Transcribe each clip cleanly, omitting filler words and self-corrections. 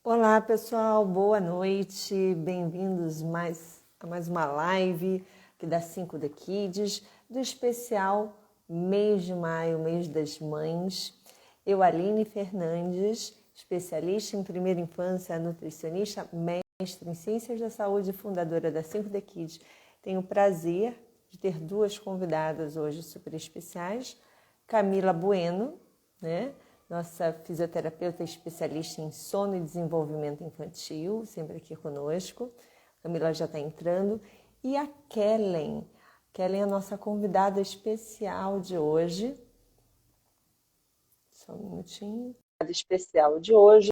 Olá, pessoal, boa noite, bem-vindos a mais uma live aqui da 5 The Kids, do especial mês de maio, mês das mães. Eu, Aline Fernandes, especialista em primeira infância, nutricionista, mestre em ciências da saúde e fundadora da 5 The Kids, tenho o prazer de ter duas convidadas hoje super especiais, Camila Bueno, né? Nossa fisioterapeuta especialista em sono e desenvolvimento infantil, sempre aqui conosco. A Camila já está entrando. E a Kellen. Kellen é a nossa convidada especial de hoje. Só um minutinho. Especial de hoje.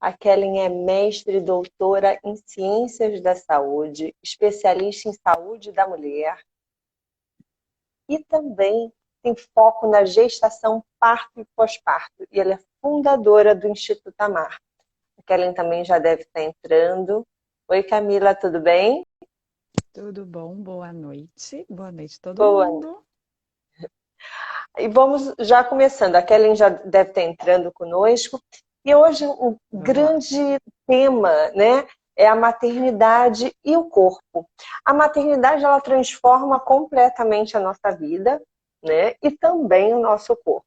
A Kellen é mestre e doutora em ciências da saúde, especialista em saúde da mulher. E também tem foco na gestação, parto e pós-parto. E ela é fundadora do Instituto Amar. A Kellen também já deve estar entrando. Oi, Camila, tudo bem? Tudo bom? Boa noite. Boa noite, todo Boa. mundo. E vamos já começando. A Kellen já deve estar entrando conosco. E hoje o Vamos lá. grande tema, né, é a maternidade e o corpo. A maternidade, ela transforma completamente a nossa vida, né, e também o nosso corpo.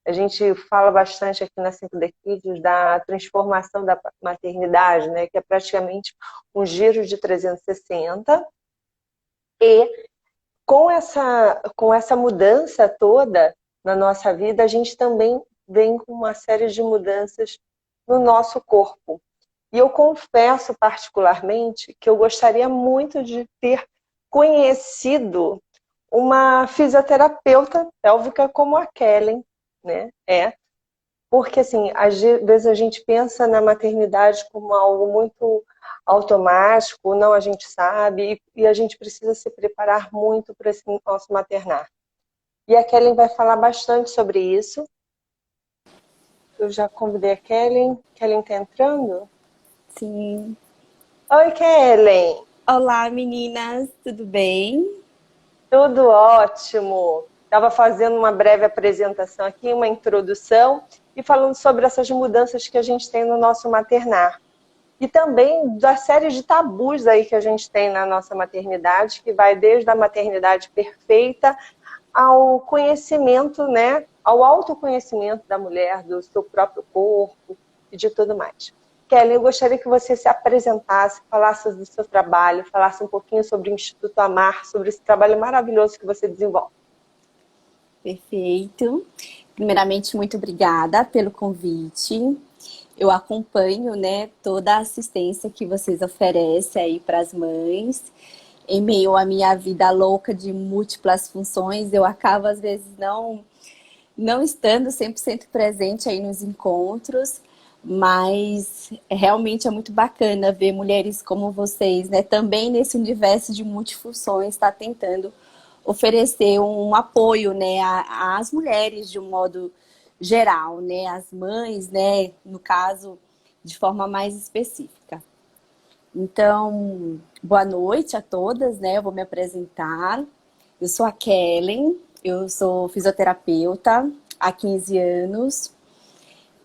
A gente fala bastante aqui na 5D Kids da transformação da maternidade, né? Que é praticamente um giro de 360. E com essa mudança toda na nossa vida, a gente também vem com uma série de mudanças no nosso corpo. E eu confesso particularmente que eu gostaria muito de ter conhecido uma fisioterapeuta pélvica como a Kellen, né? Porque, assim, às vezes a gente pensa na maternidade como algo muito automático, não a gente sabe, e a gente precisa se preparar muito para esse nosso maternar. E a Kellen vai falar bastante sobre isso. Eu já convidei a Kellen. Kellen está entrando? Sim. Oi, Kellen! Olá, meninas, tudo bem? Tudo ótimo! Estava fazendo uma breve apresentação aqui, uma introdução, e falando sobre essas mudanças que a gente tem no nosso maternar. E também da série de tabus aí que a gente tem na nossa maternidade, que vai desde a maternidade perfeita ao conhecimento, né? Ao autoconhecimento da mulher, do seu próprio corpo e de tudo mais. Kelly, eu gostaria que você se apresentasse, falasse do seu trabalho, falasse um pouquinho sobre o Instituto Amar, sobre esse trabalho maravilhoso que você desenvolve. Perfeito. Primeiramente, muito obrigada pelo convite. Eu acompanho, né, toda a assistência que vocês oferecem aí para as mães. Em meio à minha vida louca de múltiplas funções, eu acabo às vezes não estando 100% presente aí nos encontros, mas realmente é muito bacana ver mulheres como vocês, né, também nesse universo de multifunções, está tentando oferecer um apoio, né, às mulheres de um modo geral, né, às mães, né, no caso, de forma mais específica. Então, boa noite a todas, né, eu vou me apresentar. Eu sou a Kellen, eu sou fisioterapeuta há 15 anos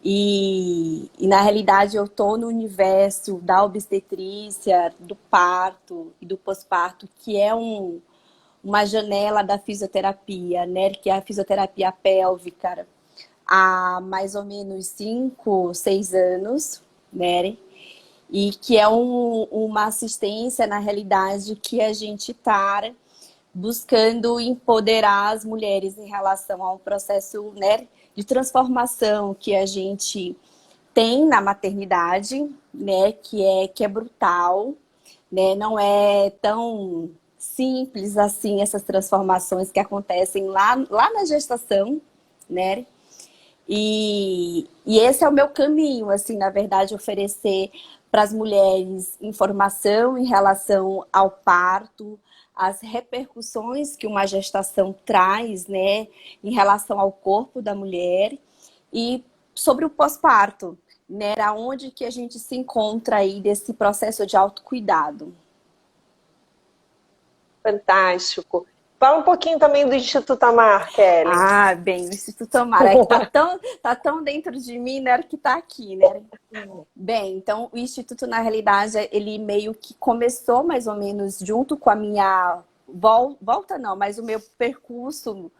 e na realidade eu estou no universo da obstetrícia, do parto e do pós-parto, que é uma janela da fisioterapia, né? Que é a fisioterapia pélvica há mais ou menos 5, 6 anos, né? E que é uma assistência, na realidade, que a gente está buscando empoderar as mulheres em relação a um processo, né, de transformação que a gente tem na maternidade, né, que é brutal, né, não é tão simples assim essas transformações que acontecem lá na gestação, né? E esse é o meu caminho, assim, na verdade, oferecer para as mulheres informação em relação ao parto, as repercussões que uma gestação traz, né, em relação ao corpo da mulher e sobre o pós-parto, né, aonde que a gente se encontra aí desse processo de autocuidado. Fantástico. Fala um pouquinho também do Instituto Amar, Kelly. Ah, bem, o Instituto Amar é que tá tão dentro de mim, né, que tá aqui, né? Bem, então o Instituto, na realidade, ele meio que começou mais ou menos junto com a minha volta, não, mas o meu percurso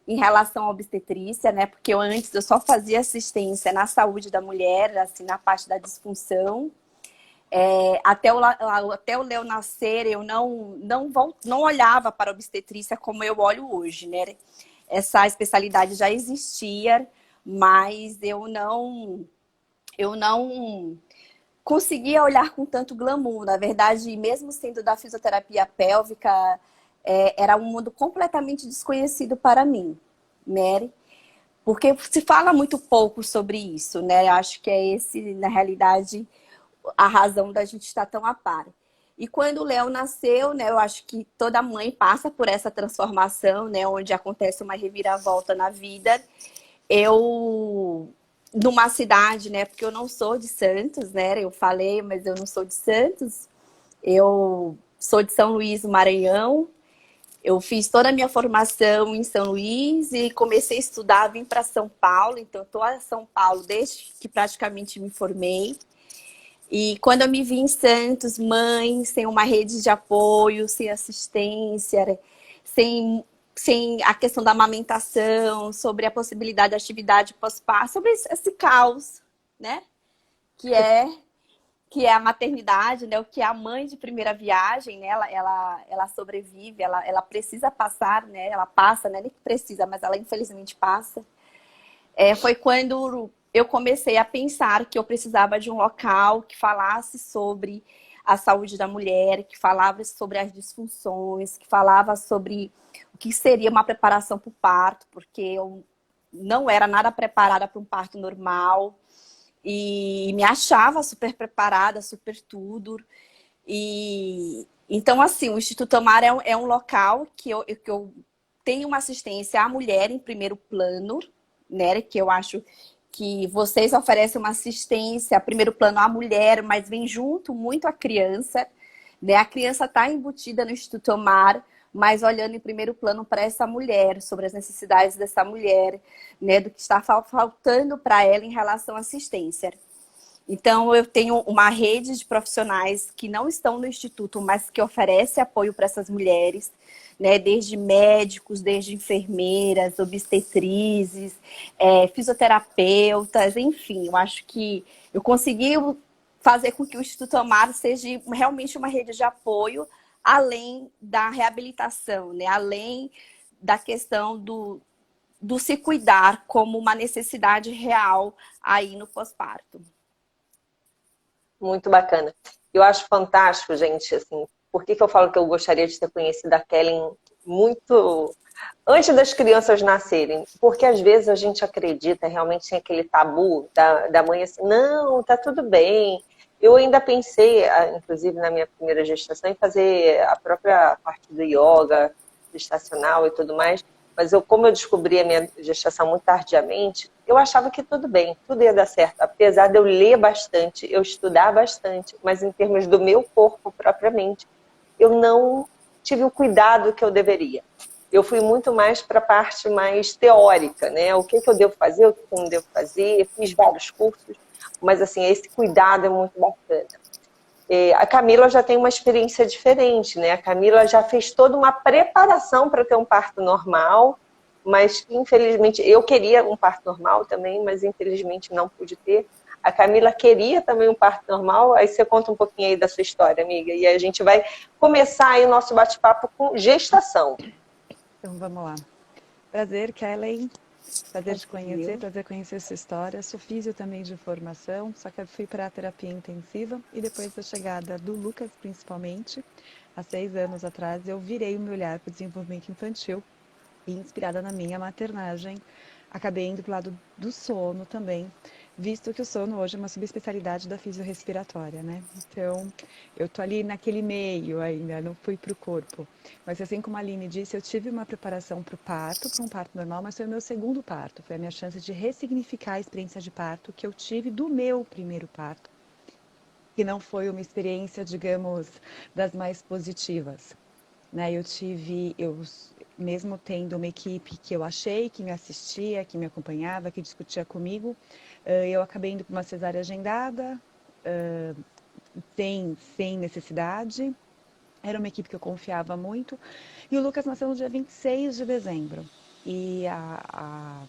em relação à obstetrícia, né? Porque antes eu só fazia assistência na saúde da mulher, assim, na parte da disfunção. Até o Léo nascer, eu não olhava para a obstetrícia como eu olho hoje, né? Essa especialidade já existia, mas eu não conseguia olhar com tanto glamour. Na verdade, mesmo sendo da fisioterapia pélvica, era um mundo completamente desconhecido para mim, né? Porque se fala muito pouco sobre isso, né? Acho que é esse, na realidade, a razão da gente estar tão a par. E quando o Léo nasceu, né, eu acho que toda mãe passa por essa transformação, né, onde acontece uma reviravolta na vida. Eu, numa cidade, né, porque eu não sou de Santos, né, eu falei, mas eu não sou de Santos, eu sou de São Luís, do Maranhão. Eu fiz toda a minha formação em São Luís e comecei a estudar, vim para São Paulo, então estou em São Paulo desde que praticamente me formei. E quando eu me vi em Santos, mãe, sem uma rede de apoio, sem assistência, sem a questão da amamentação, sobre a possibilidade de atividade pós-parto, sobre esse caos, né? Que é, que é a maternidade, né? O que é a mãe de primeira viagem, né? Ela sobrevive, ela precisa passar, né? Ela passa, né? Nem que precisa, mas ela infelizmente passa. Foi quando eu comecei a pensar que eu precisava de um local que falasse sobre a saúde da mulher, que falava sobre as disfunções, que falava sobre o que seria uma preparação para o parto, porque eu não era nada preparada para um parto normal e me achava super preparada, super tudo. E então, assim, o Instituto Amar é um local que eu tenho uma assistência à mulher em primeiro plano, né? Que eu acho que vocês oferecem uma assistência a primeiro plano à mulher, mas vem junto muito a criança, né? A criança está embutida no Instituto Amar, mas olhando em primeiro plano para essa mulher, sobre as necessidades dessa mulher, né? Do que está faltando para ela em relação à assistência. Então, eu tenho uma rede de profissionais que não estão no Instituto, mas que oferece apoio para essas mulheres, né? Desde médicos, desde enfermeiras, obstetrizes, fisioterapeutas, enfim. Eu acho que eu consegui fazer com que o Instituto Amar seja realmente uma rede de apoio, além da reabilitação, né? Além da questão do se cuidar como uma necessidade real aí no pós-parto. Muito bacana. Eu acho fantástico, gente, assim, por que eu falo que eu gostaria de ter conhecido a Kellen muito antes das crianças nascerem? Porque às vezes a gente acredita, realmente tem aquele tabu da mãe assim, não, tá tudo bem. Eu ainda pensei, inclusive na minha primeira gestação, em fazer a própria parte do yoga gestacional e tudo mais, mas como eu descobri a minha gestação muito tardiamente, eu achava que tudo bem, tudo ia dar certo. Apesar de eu ler bastante, eu estudar bastante, mas em termos do meu corpo propriamente, eu não tive o cuidado que eu deveria. Eu fui muito mais para a parte mais teórica, né? O que eu devo fazer, o que eu não devo fazer, fiz vários cursos, mas assim, esse cuidado é muito bacana. A Camila já tem uma experiência diferente, né? A Camila já fez toda uma preparação para ter um parto normal, mas infelizmente eu queria um parto normal também, mas infelizmente não pude ter. A Camila queria também um parto normal, aí você conta um pouquinho aí da sua história, amiga, e a gente vai começar aí o nosso bate-papo com gestação. Então vamos lá. Prazer, Kelly. Prazer te conhecer, prazer conhecer sua história. Sou físio também de formação, só que eu fui para a terapia intensiva e depois da chegada do Lucas, principalmente, há 6 anos atrás, eu virei o meu olhar para o desenvolvimento infantil e inspirada na minha maternagem, acabei indo para o lado do sono também, visto que o sono hoje é uma subespecialidade da fisiorrespiratória, né? Então, eu tô ali naquele meio ainda, não fui para o corpo. Mas assim como a Aline disse, eu tive uma preparação para o parto, para um parto normal, mas foi o meu segundo parto. Foi a minha chance de ressignificar a experiência de parto que eu tive do meu primeiro parto, que não foi uma experiência, digamos, das mais positivas, né? mesmo tendo uma equipe que eu achei que me assistia, que me acompanhava, que discutia comigo, eu acabei indo para uma cesárea agendada, sem necessidade. Era uma equipe que eu confiava muito. E o Lucas nasceu no dia 26 de dezembro. E a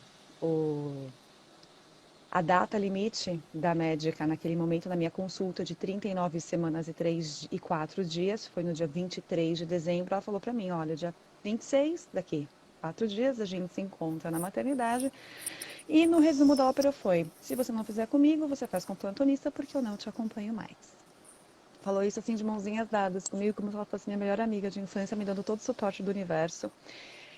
data limite da médica naquele momento, na minha consulta de 39 semanas e 3 e 4 dias, foi no dia 23 de dezembro, ela falou para mim, olha, dia 26, daqui 4 dias, a gente se encontra na maternidade. E no resumo da ópera foi, se você não fizer comigo, você faz com o plantonista, porque eu não te acompanho mais. Falou isso assim de mãozinhas dadas comigo, como se ela fosse minha melhor amiga de infância, me dando todo o suporte do universo.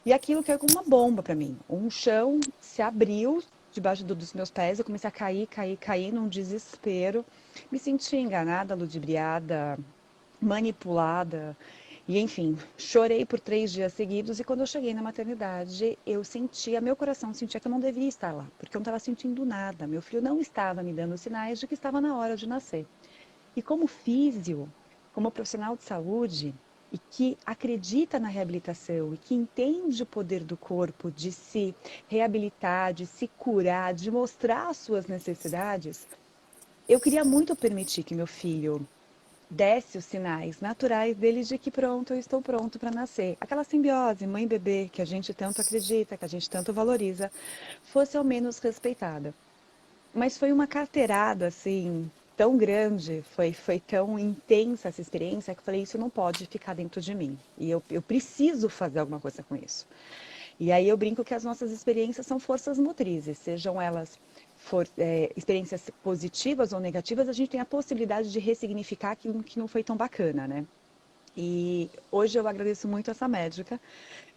E aquilo caiu como uma bomba para mim. Um chão se abriu debaixo dos meus pés, eu comecei a cair num desespero. Me senti enganada, ludibriada, manipulada. E enfim, chorei por 3 dias seguidos e quando eu cheguei na maternidade, eu sentia, meu coração sentia que eu não devia estar lá, porque eu não estava sentindo nada. Meu filho não estava me dando sinais de que estava na hora de nascer. E como físio, como profissional de saúde, e que acredita na reabilitação e que entende o poder do corpo de se reabilitar, de se curar, de mostrar as suas necessidades, eu queria muito permitir que meu filho desse os sinais naturais dele de que pronto, eu estou pronto para nascer. Aquela simbiose mãe-bebê que a gente tanto acredita, que a gente tanto valoriza, fosse ao menos respeitada. Mas foi uma carteirada, assim, tão grande, foi tão intensa essa experiência que eu falei, isso não pode ficar dentro de mim. E eu preciso fazer alguma coisa com isso. E aí eu brinco que as nossas experiências são forças motrizes, sejam elas experiências positivas ou negativas, a gente tem a possibilidade de ressignificar aquilo que não foi tão bacana, né? E hoje eu agradeço muito essa médica,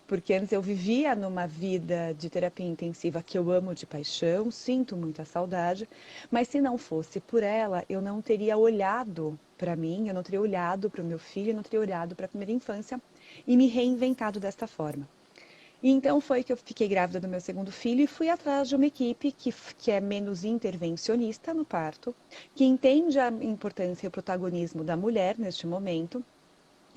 porque antes eu vivia numa vida de terapia intensiva que eu amo de paixão, sinto muita saudade, mas se não fosse por ela, eu não teria olhado para mim, eu não teria olhado para o meu filho, eu não teria olhado para a primeira infância e me reinventado desta forma. E então foi que eu fiquei grávida do meu segundo filho e fui atrás de uma equipe que é menos intervencionista no parto, que entende a importância e o protagonismo da mulher neste momento.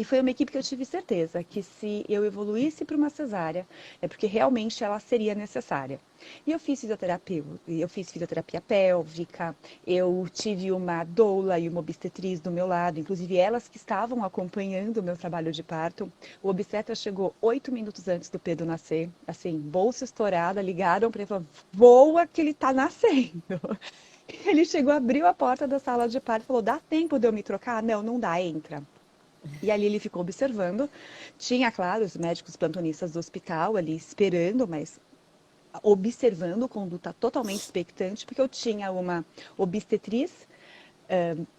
E foi uma equipe que eu tive certeza que se eu evoluísse para uma cesárea, é porque realmente ela seria necessária. E eu fiz fisioterapia pélvica, eu tive uma doula e uma obstetriz do meu lado, inclusive elas que estavam acompanhando o meu trabalho de parto. O obstetra chegou 8 minutos antes do Pedro nascer, assim, bolsa estourada, ligaram para ele e falaram, voa que ele está nascendo. Ele chegou, abriu a porta da sala de parto e falou, dá tempo de eu me trocar? Não, não dá, entra. E ali ele ficou observando. Tinha, claro, os médicos plantonistas do hospital ali esperando, mas observando, conduta totalmente expectante, porque eu tinha uma obstetriz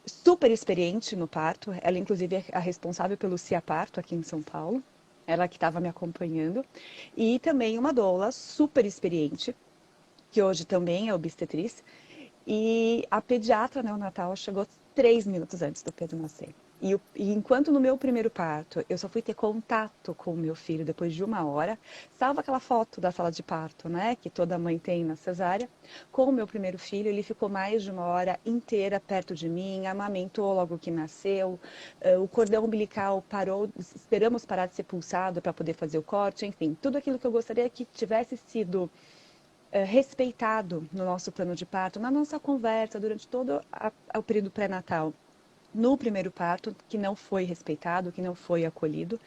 super experiente no parto. Ela, inclusive, é a responsável pelo CIA Parto aqui em São Paulo. Ela que estava me acompanhando. E também uma doula super experiente, que hoje também é obstetriz. E a pediatra neonatal chegou 3 minutos antes do Pedro nascer. E enquanto no meu primeiro parto eu só fui ter contato com o meu filho depois de 1 hora, salva aquela foto da sala de parto, né, que toda mãe tem na cesárea, com o meu primeiro filho, ele ficou mais de 1 hora inteira perto de mim, amamentou logo que nasceu, o cordão umbilical parou, esperamos parar de ser pulsado para poder fazer o corte, enfim, tudo aquilo que eu gostaria que tivesse sido respeitado no nosso plano de parto, na nossa conversa durante todo o período pré-natal. No primeiro parto, que não foi respeitado, que não foi acolhido,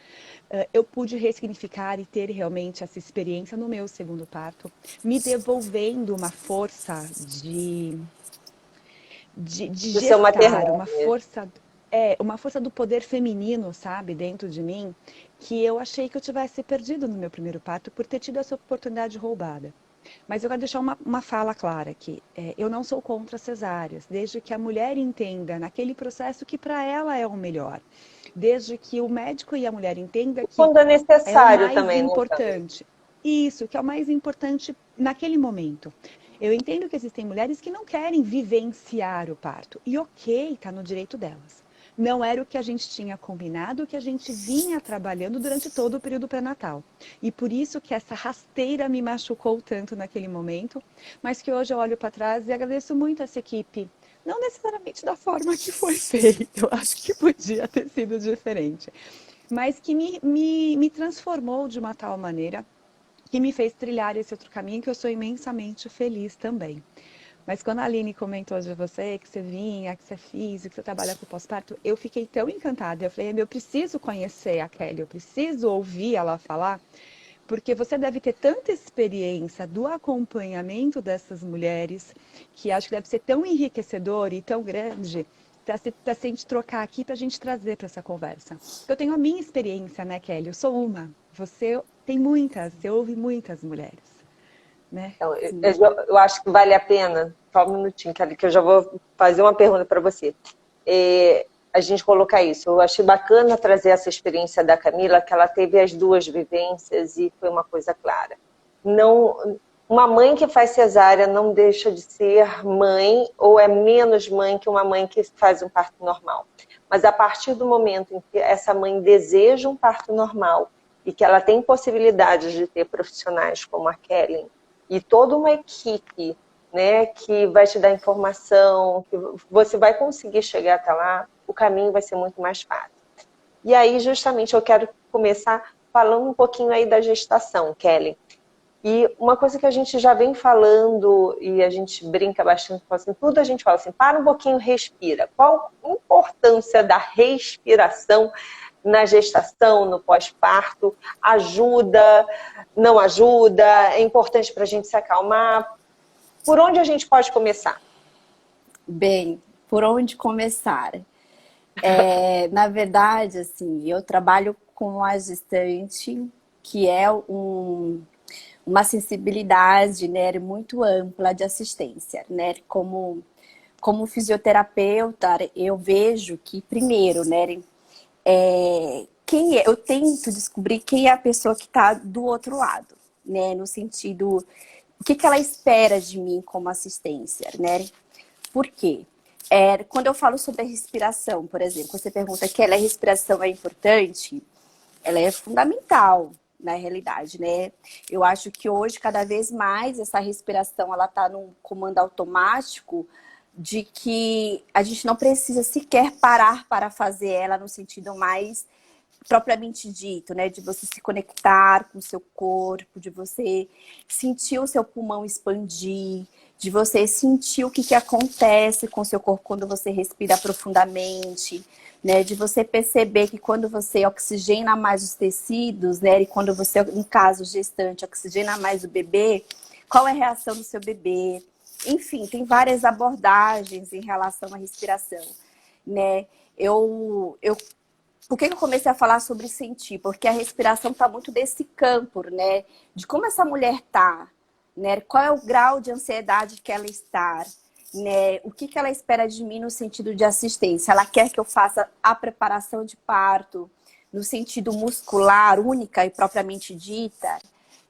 eu pude ressignificar e ter realmente essa experiência no meu segundo parto, me devolvendo uma força de Do seu gestar, maternal. uma força do poder feminino, sabe, dentro de mim, que eu achei que eu tivesse perdido no meu primeiro parto por ter tido essa oportunidade roubada. Mas eu quero deixar uma fala clara aqui. Eu não sou contra cesáreas, desde que a mulher entenda naquele processo que para ela é o melhor. Desde que o médico e a mulher entendam que Quando é é o necessário mais também, né, Tami? importante. Isso, que é o mais importante naquele momento. Eu entendo que existem mulheres que não querem vivenciar o parto. E ok, está no direito delas. Não era o que a gente tinha combinado, o que a gente vinha trabalhando durante todo o período pré-natal. E por isso que essa rasteira me machucou tanto naquele momento, mas que hoje eu olho para trás e agradeço muito essa equipe. Não necessariamente da forma que foi feito, eu acho que podia ter sido diferente. mas que me transformou de uma tal maneira que me fez trilhar esse outro caminho que eu sou imensamente feliz também. Mas quando a Aline comentou de você, que você vinha, que você é física, que você trabalha com pós-parto, eu fiquei tão encantada. Eu falei, eu preciso conhecer a Kelly, eu preciso ouvir ela falar, porque você deve ter tanta experiência do acompanhamento dessas mulheres, que acho que deve ser tão enriquecedor e tão grande, para a gente trocar aqui, para a gente trazer para essa conversa. Eu tenho a minha experiência, né, Kelly? Eu sou uma. Você tem muitas, você ouve muitas mulheres, né? Então, eu acho que vale a pena, só um minutinho, Kelly, que eu já vou fazer uma pergunta para você. A gente colocar isso. Eu achei bacana trazer essa experiência da Camila, que ela teve as duas vivências e foi uma coisa clara. Não, uma mãe que faz cesárea não deixa de ser mãe ou é menos mãe que uma mãe que faz um parto normal. Mas a partir do momento em que essa mãe deseja um parto normal e que ela tem possibilidade de ter profissionais como a Kelly e toda uma equipe, né, que vai te dar informação, que você vai conseguir chegar até lá, o caminho vai ser muito mais fácil. E aí, justamente, eu quero começar falando um pouquinho aí da gestação, Kelly. E uma coisa que a gente já vem falando, e a gente brinca bastante, assim, tudo a gente fala assim, para um pouquinho, respira. Qual a importância da respiração na gestação, no pós-parto? Ajuda, não ajuda? É importante para a gente se acalmar? Por onde a gente pode começar? Bem, por onde começar? Na verdade, assim, eu trabalho com a gestante, que é uma sensibilidade, né, muito ampla de assistência, né? Como fisioterapeuta, eu vejo que, primeiro, né, eu tento descobrir quem é a pessoa que está do outro lado, né? No sentido, o que ela espera de mim como assistência, né? Por quê? Quando eu falo sobre a respiração, por exemplo, você pergunta que a respiração é importante, ela é fundamental na realidade, né? Eu acho que hoje, cada vez mais, essa respiração, ela tá num comando automático de que a gente não precisa sequer parar para fazer ela no sentido mais propriamente dito, né? De você se conectar com o seu corpo, de você sentir o seu pulmão expandir, de você sentir o que acontece com o seu corpo quando você respira profundamente, né? De você perceber que quando você oxigena mais os tecidos, né? E quando você, no caso gestante, oxigena mais o bebê, qual é a reação do seu bebê? Enfim, tem várias abordagens em relação à respiração, né? Por que eu comecei a falar sobre sentir? Porque a respiração está muito desse campo, né? De como essa mulher está, né? Qual é o grau de ansiedade que ela está, né? O que ela espera de mim no sentido de assistência? Ela quer que eu faça a preparação de parto no sentido muscular, única e propriamente dita,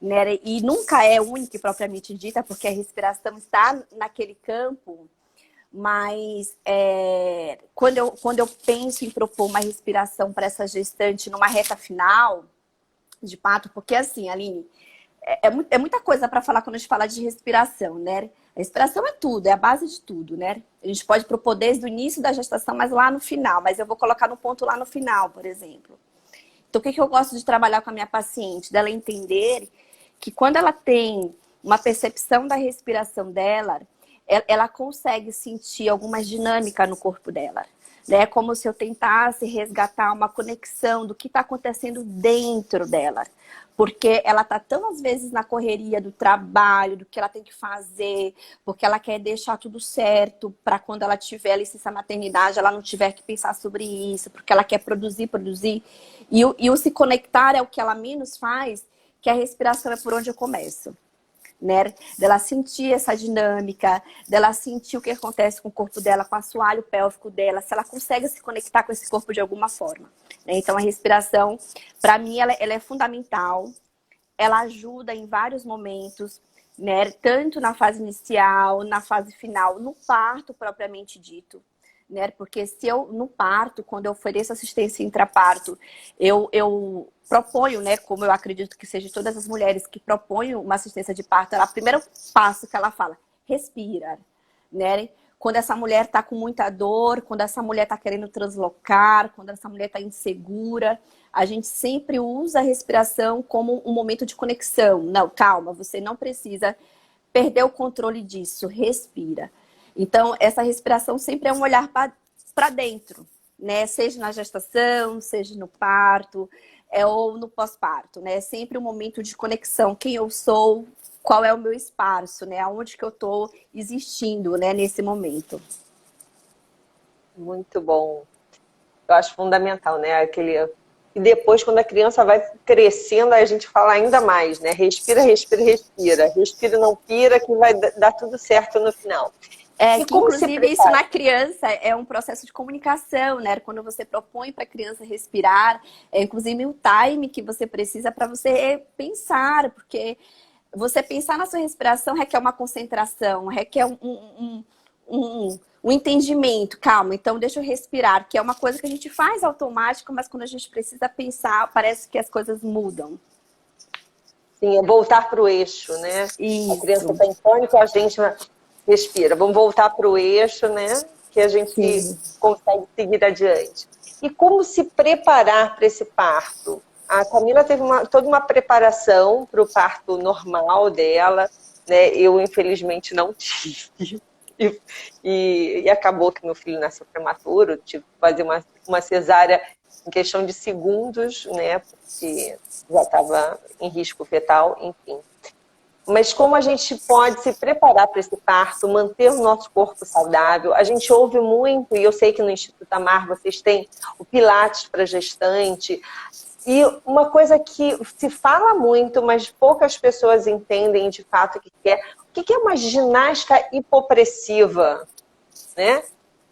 né? E nunca é única e propriamente dita, porque a respiração está naquele campo. Mas quando eu penso em propor uma respiração para essa gestante numa reta final de parto, porque assim, Aline, é muita coisa para falar quando a gente fala de respiração, né? A respiração é tudo, é a base de tudo, né? A gente pode propor desde o início da gestação, mas lá no final. Mas eu vou colocar no ponto lá no final, por exemplo. Então, o que eu gosto de trabalhar com a minha paciente? Dela entender que quando ela tem uma percepção da respiração dela, ela consegue sentir alguma dinâmica no corpo dela. É como se eu tentasse resgatar uma conexão do que está acontecendo dentro dela. Porque ela está tão, às vezes, na correria do trabalho, do que ela tem que fazer, porque ela quer deixar tudo certo para quando ela tiver licença maternidade, ela não tiver que pensar sobre isso, porque ela quer produzir. E o se conectar é o que ela menos faz, que a respiração é por onde eu começo. Né? Dela sentir essa dinâmica, dela sentir o que acontece com o corpo dela, com o assoalho pélvico dela, se ela consegue se conectar com esse corpo de alguma forma. Né? Então, a respiração, para mim, ela é fundamental. Ela ajuda em vários momentos, né? Tanto na fase inicial, na fase final, no parto propriamente dito. Né? Porque se eu, no parto, quando eu ofereço assistência intraparto, eu proponho, né, como eu acredito que seja todas as mulheres que propõem uma assistência de parto, o primeiro passo que ela fala, respira, né? quando essa mulher está com muita dor, quando essa mulher está querendo translocar, quando essa mulher está insegura, a gente sempre usa a respiração como um momento de conexão. Não, calma, você não precisa perder o controle disso, respira. Então, essa respiração sempre é um olhar para dentro, né? Seja na gestação, seja no parto, ou no pós-parto, né? É sempre um momento de conexão. Quem eu sou, qual é o meu espaço, né? Aonde que eu estou existindo, né? Nesse momento. Muito bom. Eu acho fundamental, né? E depois, quando a criança vai crescendo, aí a gente fala ainda mais, né? Respira, respira, respira. Respira e não pira, que vai dar tudo certo no final. E que, inclusive, isso na criança é um processo de comunicação, né? Quando você propõe para a criança respirar, inclusive o time que você precisa para você pensar, porque você pensar na sua respiração requer uma concentração, requer um entendimento. Calma, então deixa eu respirar, que é uma coisa que a gente faz automático, mas quando a gente precisa pensar, parece que as coisas mudam. Sim, é voltar para o eixo, né? Isso. A criança está em pânico, a gente respira. Vamos voltar para o eixo, né? Que a gente consegue seguir adiante. E como se preparar para esse parto? A Camila teve toda uma preparação para o parto normal dela, né? Eu, infelizmente, não tive. E acabou que meu filho nasceu prematuro, tive que fazer uma cesárea em questão de segundos, né? Porque já estava em risco fetal, enfim. Mas como a gente pode se preparar para esse parto, manter o nosso corpo saudável? A gente ouve muito, e eu sei que no Instituto Amar vocês têm o Pilates para gestante. E uma coisa que se fala muito, mas poucas pessoas entendem de fato o que é uma ginástica hipopressiva, né?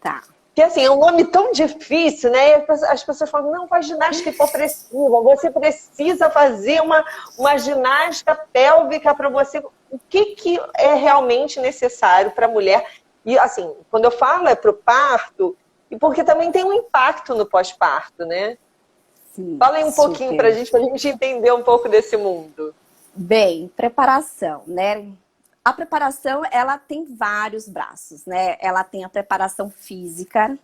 Tá. Que assim, é um nome tão difícil, né? As pessoas falam, não, faz ginástica hipopressiva, você precisa fazer uma ginástica pélvica para você. O que é realmente necessário para a mulher? E assim, quando eu falo é para o parto, e porque também tem um impacto no pós-parto, né? Sim, fala aí um pouquinho para a gente entender um pouco desse mundo. Bem, preparação, né? A preparação, ela tem vários braços, né? Ela tem a preparação física,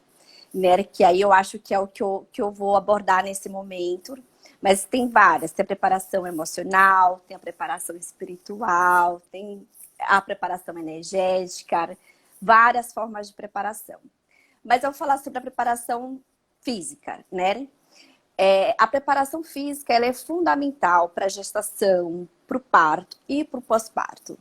né? Que aí eu acho que é o que eu vou abordar nesse momento. Mas tem várias. Tem a preparação emocional, tem a preparação espiritual, tem a preparação energética, várias formas de preparação. Mas eu vou falar sobre a preparação física, né? A preparação física ela é fundamental para a gestação, para o parto e para o pós-parto.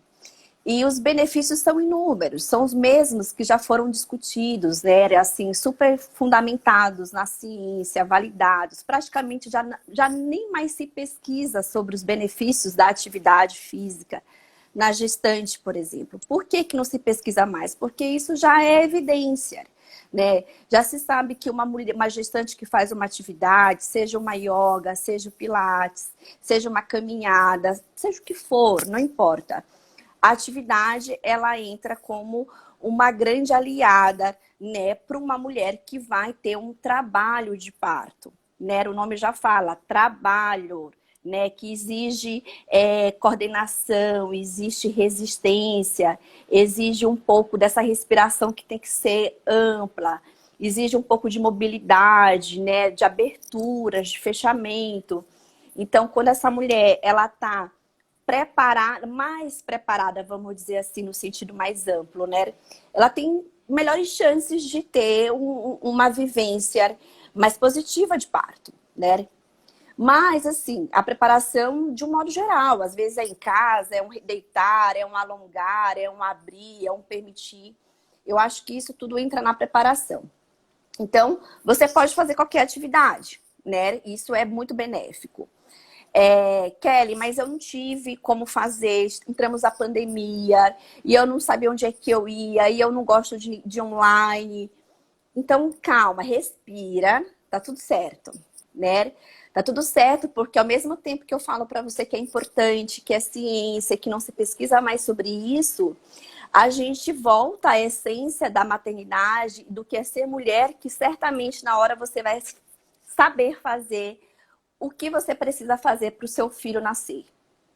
E os benefícios são inúmeros, são os mesmos que já foram discutidos, né? Assim, super fundamentados na ciência, validados. Praticamente já nem mais se pesquisa sobre os benefícios da atividade física na gestante, por exemplo. Por que não se pesquisa mais? Porque isso já é evidência. Né? Já se sabe que uma gestante que faz uma atividade, seja uma yoga, seja o pilates, seja uma caminhada, seja o que for, não importa. A atividade, ela entra como uma grande aliada, né, para uma mulher que vai ter um trabalho de parto, né? O nome já fala, trabalho, né, que exige coordenação, existe resistência, exige um pouco dessa respiração que tem que ser ampla, exige um pouco de mobilidade, né, de aberturas, de fechamento. Então, quando essa mulher ela está preparada, mais preparada, vamos dizer assim, no sentido mais amplo, né, ela tem melhores chances de ter uma vivência mais positiva de parto, né? Mas, assim, a preparação de um modo geral, às vezes é em casa, é um deitar, é um alongar, é um abrir, é um permitir. Eu acho que isso tudo entra na preparação. Então, você pode fazer qualquer atividade, né? Isso é muito benéfico. Kelly, mas eu não tive como fazer, entramos na pandemia, e eu não sabia onde é que eu ia, e eu não gosto de online. Então, calma, respira, tá tudo certo, né? Tá tudo certo, porque ao mesmo tempo que eu falo para você que é importante, que é ciência, que não se pesquisa mais sobre isso, a gente volta à essência da maternidade, do que é ser mulher, que certamente na hora você vai saber fazer o que você precisa fazer para o seu filho nascer,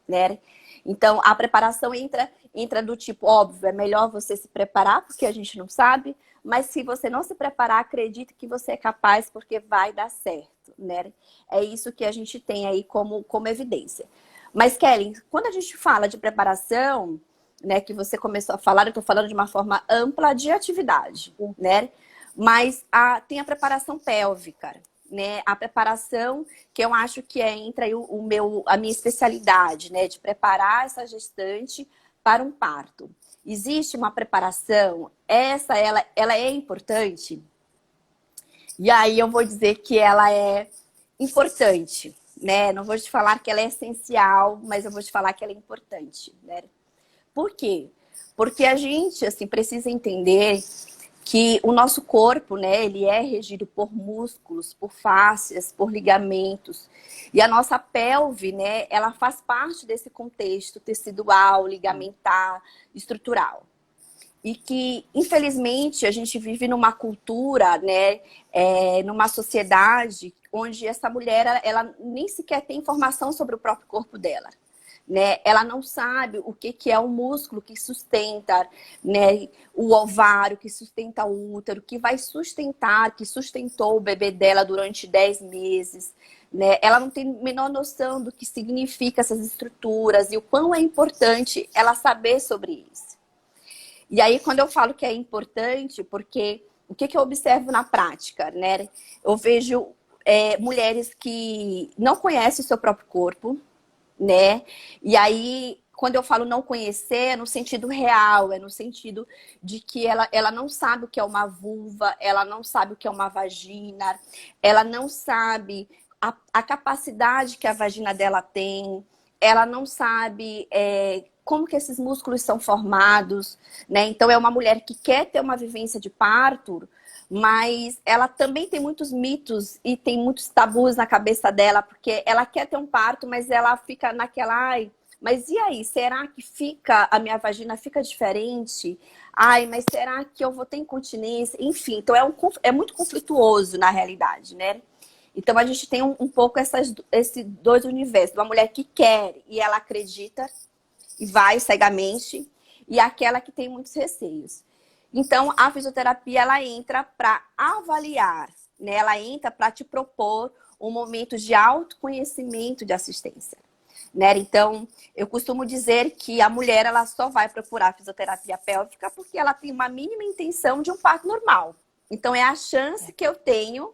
né? Então, a preparação entra do tipo, óbvio, é melhor você se preparar, porque a gente não sabe, mas se você não se preparar, acredite que você é capaz, porque vai dar certo, né? É isso que a gente tem aí como evidência. Mas, Kelly, quando a gente fala de preparação, né, que você começou a falar, eu estou falando de uma forma ampla de atividade, né? Mas tem a preparação pélvica, né? A preparação que eu acho que entra aí a minha especialidade, né? De preparar essa gestante para um parto. Existe uma preparação, ela é importante. E aí eu vou dizer que ela é importante, né? Não vou te falar que ela é essencial, mas eu vou te falar que ela é importante, né? Por quê? Porque a gente, assim, precisa entender que o nosso corpo, né, ele é regido por músculos, por fáscias, por ligamentos. E a nossa pelve, né, ela faz parte desse contexto tecidual, ligamentar, estrutural. E que, infelizmente, a gente vive numa cultura, né, numa sociedade onde essa mulher, ela nem sequer tem informação sobre o próprio corpo dela. Né? Ela não sabe o que é o músculo que sustenta, né, o ovário, que sustenta o útero, que vai sustentar, que sustentou o bebê dela durante 10 meses. Né? Ela não tem a menor noção do que significa essas estruturas e o quão é importante ela saber sobre isso. E aí, quando eu falo que é importante, porque o que eu observo na prática? Né? Eu vejo mulheres que não conhecem o seu próprio corpo, né? E aí, quando eu falo não conhecer, é no sentido real, é no sentido de que ela não sabe o que é uma vulva, ela não sabe o que é uma vagina, ela não sabe a capacidade que a vagina dela tem, ela não sabe como que esses músculos são formados, né? Então, é uma mulher que quer ter uma vivência de parto, mas ela também tem muitos mitos e tem muitos tabus na cabeça dela, porque ela quer ter um parto, mas ela fica naquela, ai, mas e aí, será que a minha vagina fica diferente? Ai, mas será que eu vou ter incontinência? Enfim, então é muito conflituoso na realidade, né? Então a gente tem um pouco esses dois universos, uma mulher que quer e ela acredita e vai cegamente, e aquela que tem muitos receios. Então, a fisioterapia, ela entra para avaliar, né? Ela entra para te propor um momento de autoconhecimento de assistência, né? Então, eu costumo dizer que a mulher, ela só vai procurar fisioterapia pélvica porque ela tem uma mínima intenção de um parto normal. Então, é a chance que eu tenho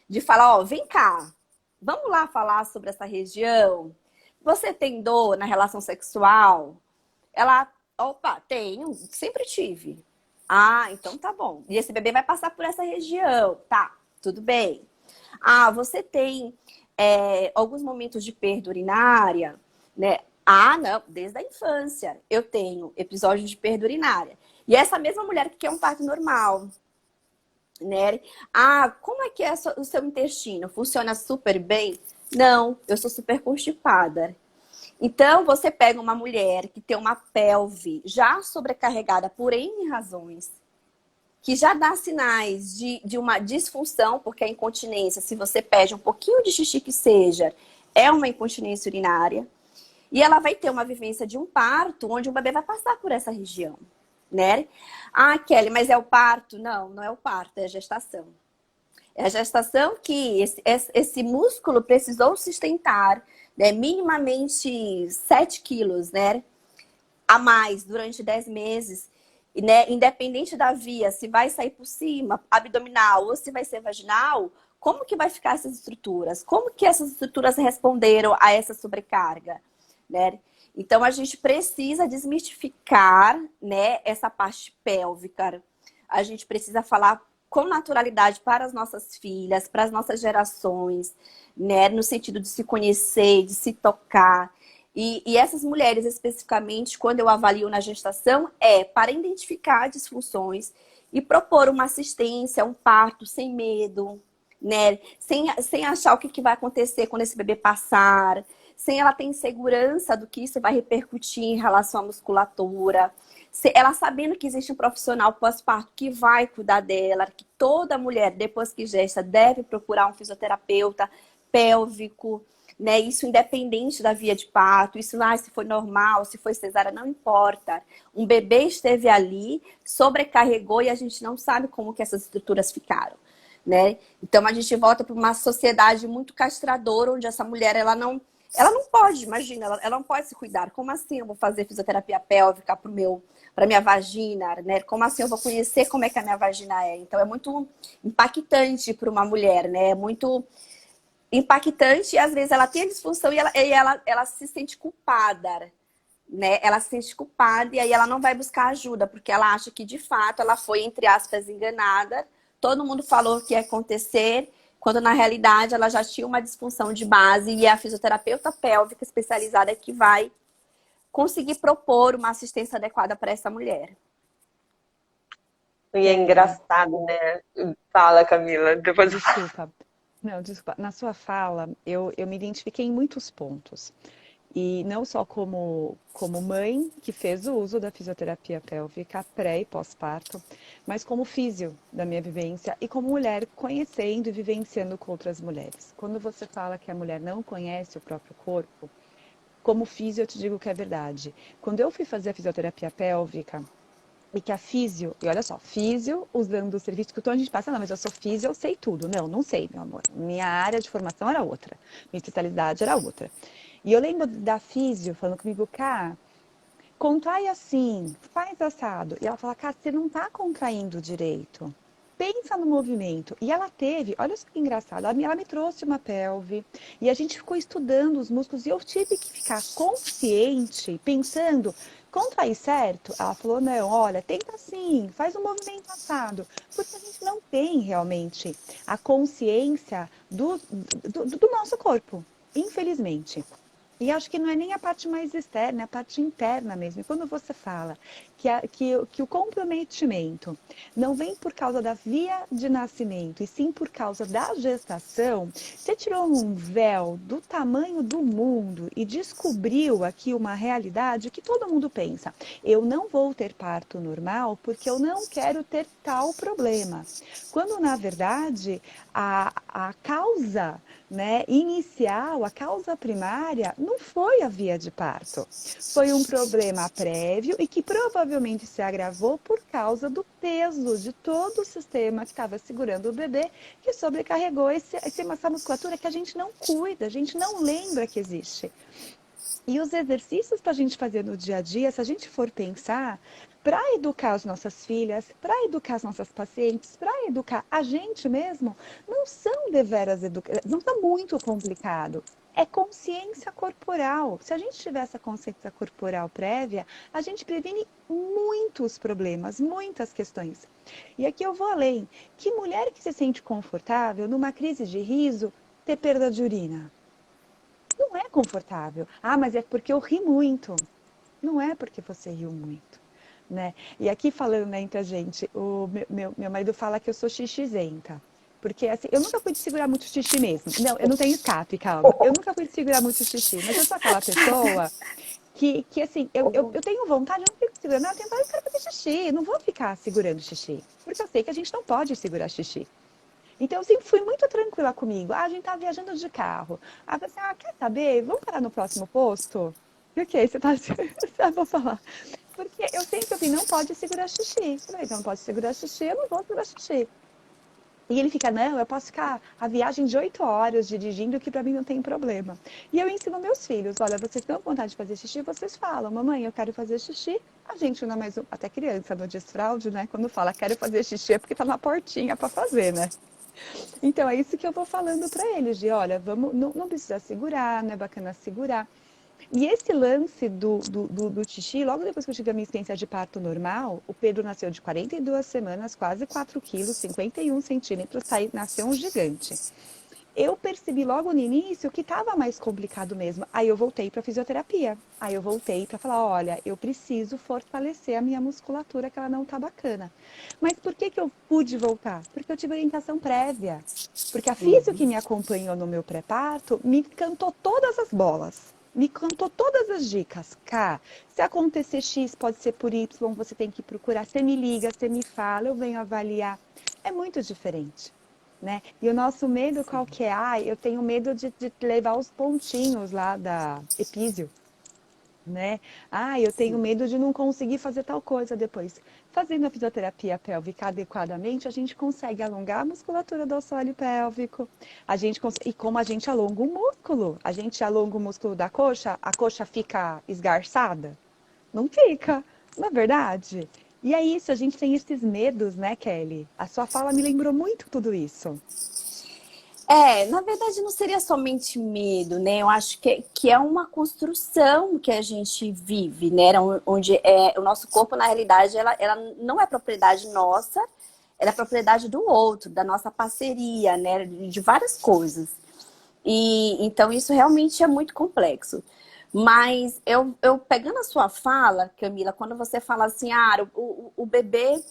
de falar, ó, vem cá, vamos lá falar sobre essa região. Você tem dor na relação sexual? Ela, opa, tenho, sempre tive. Ah, então tá bom. E esse bebê vai passar por essa região. Tá, tudo bem. Ah, você tem alguns momentos de perda urinária, né? Ah, não, desde a infância eu tenho episódios de perda urinária. E essa mesma mulher que quer um parto normal, né? Ah, como é que é o seu intestino? Funciona super bem? Não, eu sou super constipada. Então, você pega uma mulher que tem uma pelve já sobrecarregada por N razões, que já dá sinais de uma disfunção, porque a incontinência, se você pede um pouquinho de xixi que seja, é uma incontinência urinária, e ela vai ter uma vivência de um parto, onde o bebê vai passar por essa região, né? Ah, Kelly, mas é o parto? Não, não é o parto, é a gestação. É a gestação que esse músculo precisou sustentar, né, minimamente 7 quilos, né, a mais durante 10 meses, né, independente da via, se vai sair por cima, abdominal, ou se vai ser vaginal, como que vai ficar essas estruturas? Como que essas estruturas responderam a essa sobrecarga, né? Então, a gente precisa desmistificar, né, essa parte pélvica. A gente precisa falar com naturalidade para as nossas filhas, para as nossas gerações, né? No sentido de se conhecer, de se tocar. E essas mulheres, especificamente, quando eu avalio na gestação, para identificar disfunções e propor uma assistência, um parto sem medo, né? Sem achar o que vai acontecer quando esse bebê passar, sem ela ter insegurança do que isso vai repercutir em relação à musculatura. Ela sabendo que existe um profissional pós-parto que vai cuidar dela, que toda mulher, depois que gesta, deve procurar um fisioterapeuta pélvico, né? Isso independente da via de parto, isso se foi normal, se foi cesárea, não importa. Um bebê esteve ali, sobrecarregou e a gente não sabe como que essas estruturas ficaram, né? Então a gente volta para uma sociedade muito castradora, onde essa mulher ela não pode, imagina, ela não pode se cuidar. Como assim eu vou fazer fisioterapia pélvica para minha vagina, né? Como assim eu vou conhecer como é que a minha vagina é? Então é muito impactante para uma mulher, né? É muito impactante e às vezes ela tem a disfunção ela se sente culpada, né? Ela se sente culpada e aí ela não vai buscar ajuda, porque ela acha que de fato ela foi, entre aspas, enganada. Todo mundo falou que ia acontecer, quando na realidade ela já tinha uma disfunção de base e é a fisioterapeuta pélvica especializada que vai conseguir propor uma assistência adequada para essa mulher. E é engraçado, né? Fala, Camila, depois eu falo. Desculpa. Não, desculpa. Na sua fala, eu me identifiquei em muitos pontos. E não só como mãe que fez o uso da fisioterapia pélvica pré e pós-parto, mas como físio da minha vivência e como mulher conhecendo e vivenciando com outras mulheres. Quando você fala que a mulher não conhece o próprio corpo, como físio eu te digo que é verdade. Quando eu fui fazer a fisioterapia pélvica, e que a físio, e olha só, físio usando o serviço que a gente passa, não, mas eu sou físio, eu sei tudo. Não, não sei, meu amor. Minha área de formação era outra, minha especialidade era outra. E eu lembro da físio falando comigo, cá, contrai assim, faz assado. E ela fala, cá, você não tá contraindo direito. Pensa no movimento. E ela teve, olha só que engraçado, ela me trouxe uma pelve e a gente ficou estudando os músculos e eu tive que ficar consciente, pensando, contrair certo? Ela falou, não, olha, tenta assim, faz um movimento assado. Porque a gente não tem realmente a consciência do nosso corpo, infelizmente. E acho que não é nem a parte mais externa, é a parte interna mesmo. E quando você fala que o comprometimento não vem por causa da via de nascimento, e sim por causa da gestação, você tirou um véu do tamanho do mundo e descobriu aqui uma realidade que todo mundo pensa. Eu não vou ter parto normal porque eu não quero ter tal problema. Quando, na verdade, a causa, né, inicial, a causa primária, não foi a via de parto. Foi um problema prévio e que provavelmente se agravou por causa do peso de todo o sistema que estava segurando o bebê, que sobrecarregou essa musculatura que a gente não cuida, a gente não lembra que existe. E os exercícios para a gente fazer no dia a dia, se a gente for pensar, para educar as nossas filhas, para educar as nossas pacientes, para educar a gente mesmo, não são deveras não são muito complicado. É consciência corporal. Se a gente tiver essa consciência corporal prévia, a gente previne muitos problemas, muitas questões. E aqui eu vou além. Que mulher que se sente confortável numa crise de riso ter perda de urina? Não é confortável. Ah, mas é porque eu ri muito. Não é porque você riu muito, né? E aqui falando, né, entre a gente, o meu marido fala que eu sou xixizenta. Porque assim, eu nunca fui de segurar muito xixi mesmo. Não, eu não tenho escape, calma. Eu nunca fui de segurar muito xixi. Mas eu sou aquela pessoa que assim, eu tenho vontade, eu não fico segurando. Eu tenho vontade, eu quero fazer xixi. Eu não vou ficar segurando xixi. Porque eu sei que a gente não pode segurar xixi. Então, eu sempre fui muito tranquila comigo. Ah, a gente tá viajando de carro. Ah, você, quer saber? Vamos parar no próximo posto? E o que? Você tá... Vou falar. Porque eu sempre assim, não pode segurar xixi. Eu falei, então não pode segurar xixi, eu não vou segurar xixi. E ele fica, não, eu posso ficar a viagem de 8 horas dirigindo, que pra mim não tem problema. E eu ensino meus filhos, olha, vocês estão com vontade de fazer xixi, vocês falam, mamãe, eu quero fazer xixi. A gente não é mais, até criança no desfraude, né? Quando fala, quero fazer xixi, é porque tá na portinha pra fazer, né? Então, é isso que eu vou falando para eles, de olha, vamos, não precisa segurar, não é bacana segurar. E esse lance do xixi, logo depois que eu tive a minha experiência de parto normal, o Pedro nasceu de 42 semanas, quase 4 quilos, 51 centímetros, nasceu um gigante. Eu percebi logo no início que estava mais complicado mesmo. Aí eu voltei para fisioterapia. Aí eu voltei para falar, olha, eu preciso fortalecer a minha musculatura, que ela não tá bacana. Mas por que eu pude voltar? Porque eu tive orientação prévia. Porque a físio que me acompanhou no meu pré-parto me cantou todas as bolas. Me contou todas as dicas. K, se acontecer X, pode ser por Y, você tem que procurar. Você me liga, você me fala, eu venho avaliar. É muito diferente. né? E o nosso medo qual que é? Eu tenho medo de levar os pontinhos lá da epísio, né? Eu tenho Sim. medo de não conseguir fazer tal coisa depois. Fazendo a fisioterapia pélvica adequadamente, a gente consegue alongar a musculatura do assoalho pélvico. E como a gente alonga o músculo, a gente alonga o músculo da coxa, a coxa fica esgarçada? Não fica, não é verdade? E é isso, a gente tem esses medos, né, Kelly? A sua fala me lembrou muito tudo isso. Na verdade não seria somente medo, né? Eu acho que é uma construção que a gente vive, né? Onde o nosso corpo, na realidade, ela não é propriedade nossa, ela é propriedade do outro, da nossa parceria, né? De várias coisas. E então isso realmente é muito complexo. Mas eu pegando a sua fala, Camila, quando você fala assim, o bebê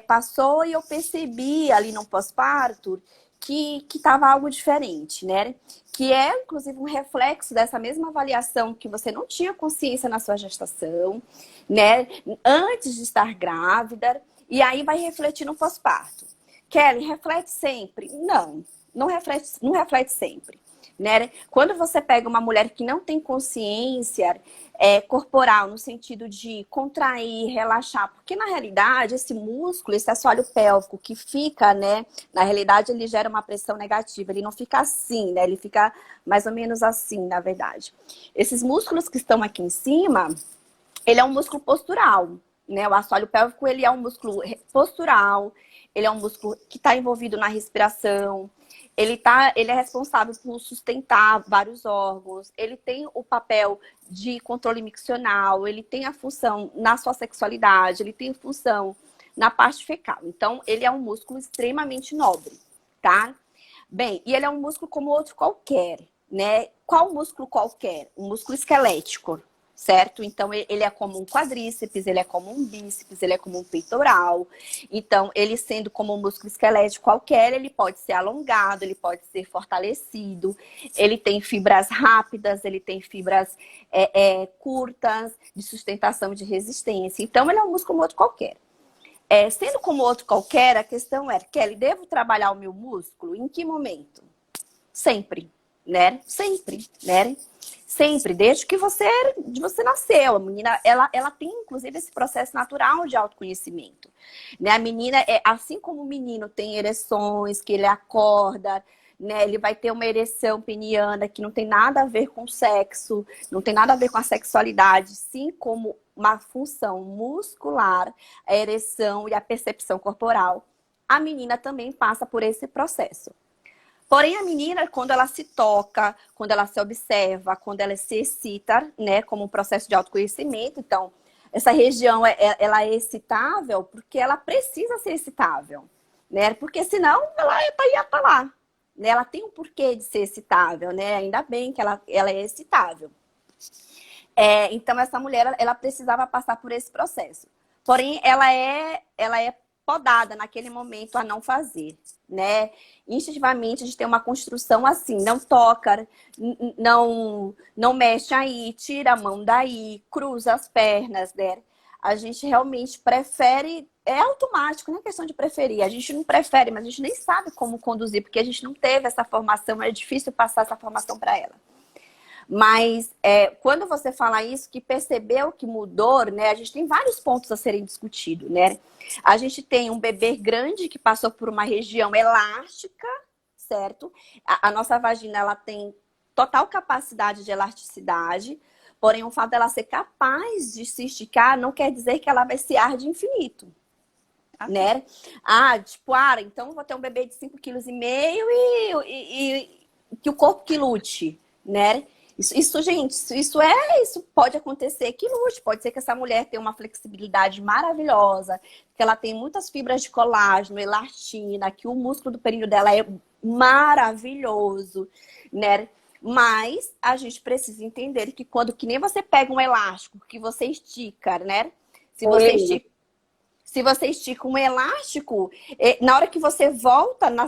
passou e eu percebi ali no pós-parto que estava algo diferente, né? Que é, inclusive, um reflexo dessa mesma avaliação que você não tinha consciência na sua gestação, né? Antes de estar grávida, e aí vai refletir no pós-parto. Kelly, reflete sempre? Não, não reflete sempre. Né? Quando você pega uma mulher que não tem consciência corporal, no sentido de contrair, relaxar, porque na realidade esse músculo, esse assoalho pélvico que fica, né? Na realidade ele gera uma pressão negativa, ele não fica assim, né? Ele fica mais ou menos assim, na verdade. Esses músculos que estão aqui em cima, ele é um músculo postural, né? O assoalho pélvico, ele é um músculo postural, ele é um músculo que está envolvido na respiração, ele é responsável por sustentar vários órgãos, ele tem o papel de controle miccional, ele tem a função na sua sexualidade, ele tem função na parte fecal. Então, ele é um músculo extremamente nobre, tá? Bem, e ele é um músculo como outro qualquer, né? Qual músculo qualquer? Um músculo esquelético, certo? Então, ele é como um quadríceps, ele é como um bíceps, ele é como um peitoral. Então, ele sendo como um músculo esquelético qualquer, ele pode ser alongado, ele pode ser fortalecido, ele tem fibras rápidas, ele tem fibras curtas, de sustentação de resistência. Então, ele é um músculo como outro qualquer. Sendo como outro qualquer, a questão é, Kelly, devo trabalhar o meu músculo? Em que momento? Sempre, né? Sempre, né? Sempre, desde que você nasceu. A menina, ela tem, inclusive, esse processo natural de autoconhecimento. Né? A menina, assim como o menino tem ereções, que ele acorda, né? Ele vai ter uma ereção peniana que não tem nada a ver com sexo, não tem nada a ver com a sexualidade, sim como uma função muscular, a ereção e a percepção corporal. A menina também passa por esse processo. Porém, a menina, quando ela se toca, quando ela se observa, quando ela se excita, né, como um processo de autoconhecimento, então, essa região, ela é excitável porque ela precisa ser excitável, né? Porque senão ela ia estar lá, né? Ela tem um porquê de ser excitável, né? Ainda bem que ela é excitável. Então, essa mulher, ela precisava passar por esse processo. Porém, ela é podada naquele momento a não fazer, né? Instintivamente, a gente tem uma construção assim, não toca, não mexe aí, tira a mão daí, cruza as pernas, né? A gente realmente prefere, é automático, não é questão de preferir, a gente não prefere, mas a gente nem sabe como conduzir, porque a gente não teve essa formação, é difícil passar essa formação para ela. Mas quando você fala isso, que percebeu que mudou, né? A gente tem vários pontos a serem discutidos, né? A gente tem um bebê grande que passou por uma região elástica, certo? A nossa vagina, ela tem total capacidade de elasticidade, porém o fato dela ser capaz de se esticar não quer dizer que ela vai se ar de infinito, né? Então eu vou ter um bebê de 5,5 kg e que o corpo que lute, né? Isso, gente, isso pode acontecer que lute. Pode ser que essa mulher tenha uma flexibilidade maravilhosa, que ela tem muitas fibras de colágeno, elastina, que o músculo do períneo dela é maravilhoso, né? Mas a gente precisa entender que que nem você pega um elástico, que você estica, né? Se você estica um elástico, na hora que você volta na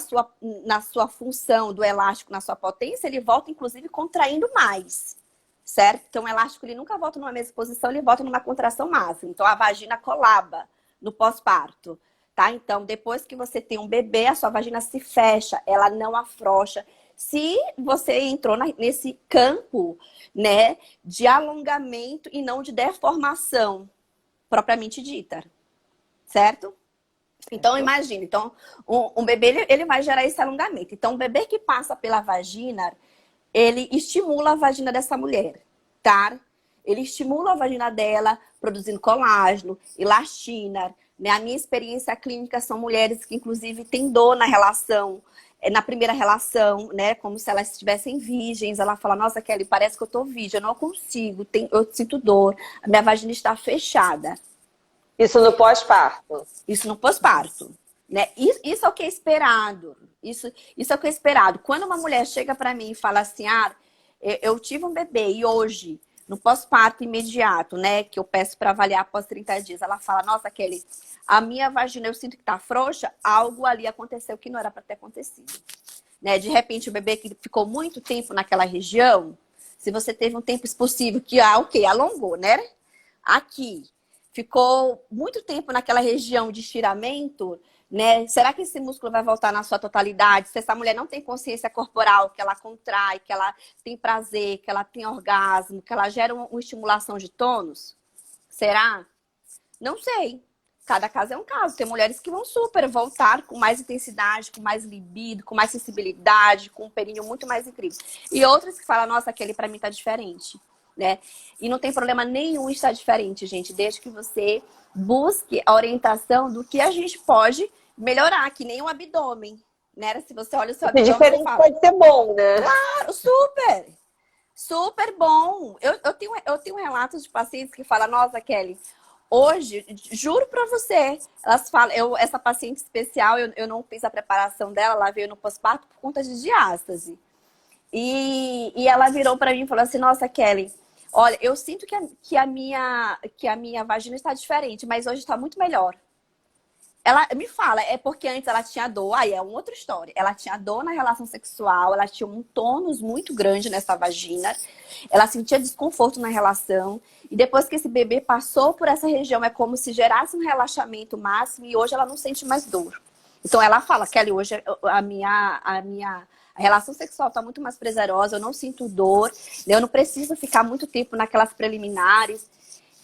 sua função do elástico, na sua potência, ele volta, inclusive, contraindo mais, certo? Então, o elástico ele nunca volta numa mesma posição, ele volta numa contração máxima. Então, a vagina colaba no pós-parto, tá? Então, depois que você tem um bebê, a sua vagina se fecha, ela não afrouxa. Se você entrou nesse campo, né, de alongamento e não de deformação, propriamente dita, certo? Então, imagina, um bebê, ele vai gerar esse alongamento. Então, o bebê que passa pela vagina, ele estimula a vagina dessa mulher, tá? Ele estimula a vagina dela, produzindo colágeno, elastina, né? A minha experiência clínica são mulheres que, inclusive, têm dor na relação, na primeira relação, né? Como se elas estivessem virgens. Ela fala, nossa, Kelly, parece que eu tô virgem, eu não consigo, eu sinto dor, a minha vagina está fechada. Isso no pós-parto? Isso no pós-parto, né? Isso é o que é esperado. Isso é o que é esperado. Quando uma mulher chega para mim e fala assim, eu tive um bebê e hoje, no pós-parto imediato, né, que eu peço para avaliar após 30 dias, ela fala, nossa, Kelly, a minha vagina eu sinto que tá frouxa, algo ali aconteceu que não era para ter acontecido. Né? De repente, o bebê que ficou muito tempo naquela região, se você teve um tempo expulsivo que, ok, alongou, né? Aqui, ficou muito tempo naquela região de estiramento, né? Será que esse músculo vai voltar na sua totalidade? Se essa mulher não tem consciência corporal, que ela contrai, que ela tem prazer, que ela tem orgasmo, que ela gera uma estimulação de tônus? Será? Não sei. Cada caso é um caso. Tem mulheres que vão super voltar com mais intensidade, com mais libido, com mais sensibilidade, com um períneo muito mais incrível. E outras que falam, nossa, aquele pra mim tá diferente, né? E não tem problema nenhum estar diferente, gente, desde que você busque a orientação do que a gente pode melhorar, que nem o abdômen, né? Se você olha o seu abdômen, diferente você fala, pode ser bom, né? claro, super! Super bom! Eu tenho relatos de pacientes que falam, nossa, Kelly, hoje, juro pra você, elas falam, essa paciente especial, eu não fiz a preparação dela, ela veio no pós-parto por conta de diástase. E ela virou pra mim e falou assim, nossa, Kelly, olha, eu sinto que a minha vagina está diferente, mas hoje está muito melhor. Ela me fala, é porque antes ela tinha dor, aí é uma outra história. Ela tinha dor na relação sexual, ela tinha um tônus muito grande nessa vagina, ela sentia desconforto na relação, e depois que esse bebê passou por essa região, é como se gerasse um relaxamento máximo, e hoje ela não sente mais dor. Então ela fala, Kelly, hoje a relação sexual está muito mais prazerosa, eu não sinto dor, eu não preciso ficar muito tempo naquelas preliminares.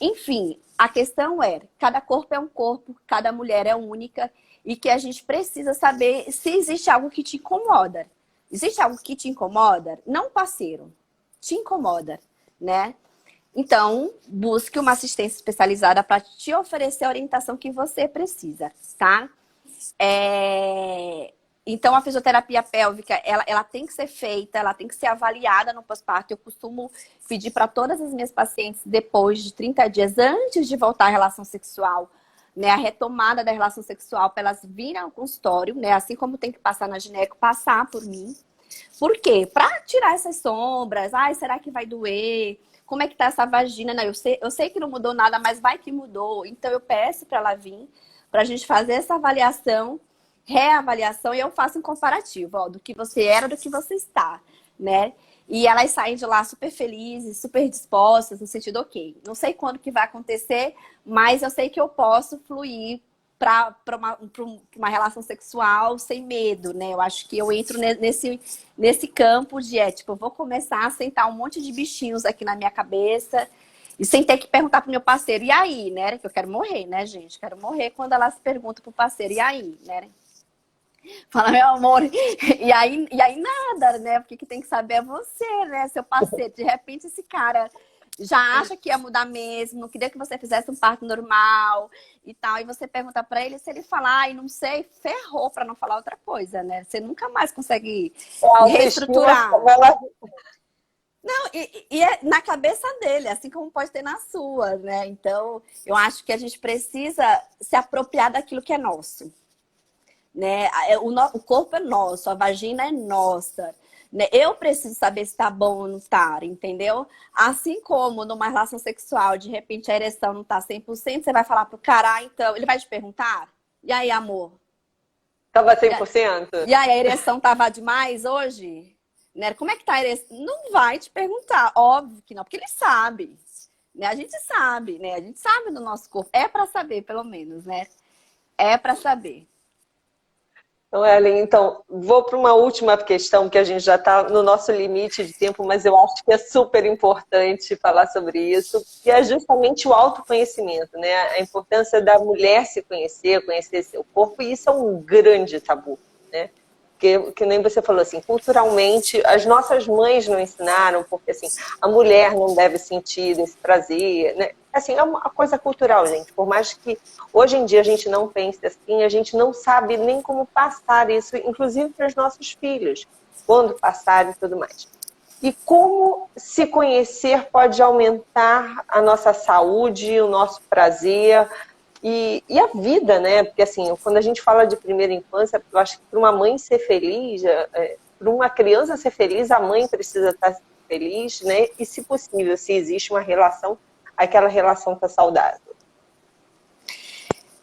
Enfim, a questão é, cada corpo é um corpo, cada mulher é única e que a gente precisa saber se existe algo que te incomoda. Existe algo que te incomoda? Não, parceiro, te incomoda, né? Então, busque uma assistência especializada para te oferecer a orientação que você precisa, tá? Então, a fisioterapia pélvica, ela tem que ser feita, ela tem que ser avaliada no pós-parto. Eu costumo pedir para todas as minhas pacientes, depois de 30 dias, antes de voltar à relação sexual, né, a retomada da relação sexual, para elas virem ao consultório, né, assim como tem que passar na gineco, passar por mim. Por quê? Para tirar essas sombras. Ai, será que vai doer? Como é que tá essa vagina? Não, eu sei que não mudou nada, mas vai que mudou. Então, eu peço para ela vir, para a gente fazer essa avaliação, reavaliação, e eu faço um comparativo, ó, do que você era, do que você está, né? E elas saem de lá super felizes, super dispostas, no sentido, ok, não sei quando que vai acontecer, mas eu sei que eu posso fluir para uma relação sexual sem medo, né? Eu acho que eu entro nesse campo de, tipo, eu vou começar a sentar um monte de bichinhos aqui na minha cabeça e sem ter que perguntar pro meu parceiro, e aí, né? Que eu quero morrer, né, gente? Quero morrer quando elas perguntam pro parceiro, e aí, né? Fala, meu amor, e aí nada, né? Porque que tem que saber é você, né? Seu parceiro. De repente, esse cara já acha que ia mudar mesmo, queria que você fizesse um parto normal e tal. E você pergunta pra ele, se ele falar, ai, não sei, ferrou pra não falar outra coisa, né? Você nunca mais consegue reestruturar. Não, e é na cabeça dele, assim como pode ter na sua, né? Então, eu acho que a gente precisa se apropriar daquilo que é nosso. Né? O corpo é nosso, a vagina é nossa, né? Eu preciso saber se tá bom ou não tá, entendeu? Assim como numa relação sexual, de repente a ereção não tá 100%, você vai falar pro cara, então, ele vai te perguntar, e aí, amor? Tava 100%? E aí, a ereção tava demais hoje? Né? Como é que tá a ereção? Não vai te perguntar, óbvio que não, porque ele sabe, né? A gente sabe, né? A gente sabe do nosso corpo, é para saber, pelo menos, né? É para saber. Então, Ellen, vou para uma última questão, que a gente já está no nosso limite de tempo, mas eu acho que é super importante falar sobre isso, que é justamente o autoconhecimento, né? A importância da mulher se conhecer, conhecer seu corpo, e isso é um grande tabu, né? Que nem você falou assim, culturalmente, as nossas mães não ensinaram, porque assim, a mulher não deve sentir esse prazer, né? Assim, é uma coisa cultural, gente. Por mais que hoje em dia a gente não pense assim, a gente não sabe nem como passar isso, inclusive para os nossos filhos, quando passar e tudo mais. E como se conhecer pode aumentar a nossa saúde, o nosso prazer e a vida, né? Porque assim, quando a gente fala de primeira infância, eu acho que para uma mãe ser feliz, para uma criança ser feliz, a mãe precisa estar feliz, né? E se possível, se existe uma relação, aquela relação está saudável.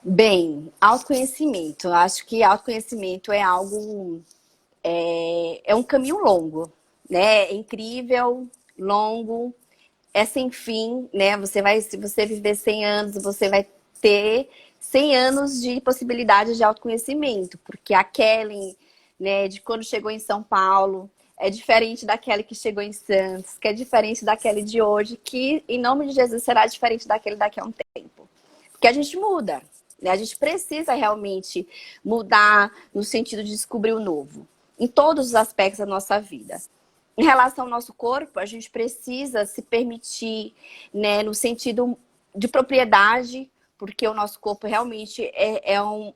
Bem, autoconhecimento. Eu acho que autoconhecimento é algo, é um caminho longo, né? É incrível, longo, é sem fim, né? Se você viver 100 anos, você vai ter 100 anos de possibilidade de autoconhecimento, porque a Kelly, né, de quando chegou em São Paulo, é diferente da Kelly que chegou em Santos, que é diferente da Kelly de hoje, que em nome de Jesus será diferente daquele daqui a um tempo. Porque a gente muda, né? A gente precisa realmente mudar no sentido de descobrir o novo, em todos os aspectos da nossa vida. Em relação ao nosso corpo, a gente precisa se permitir, né, no sentido de propriedade, porque o nosso corpo realmente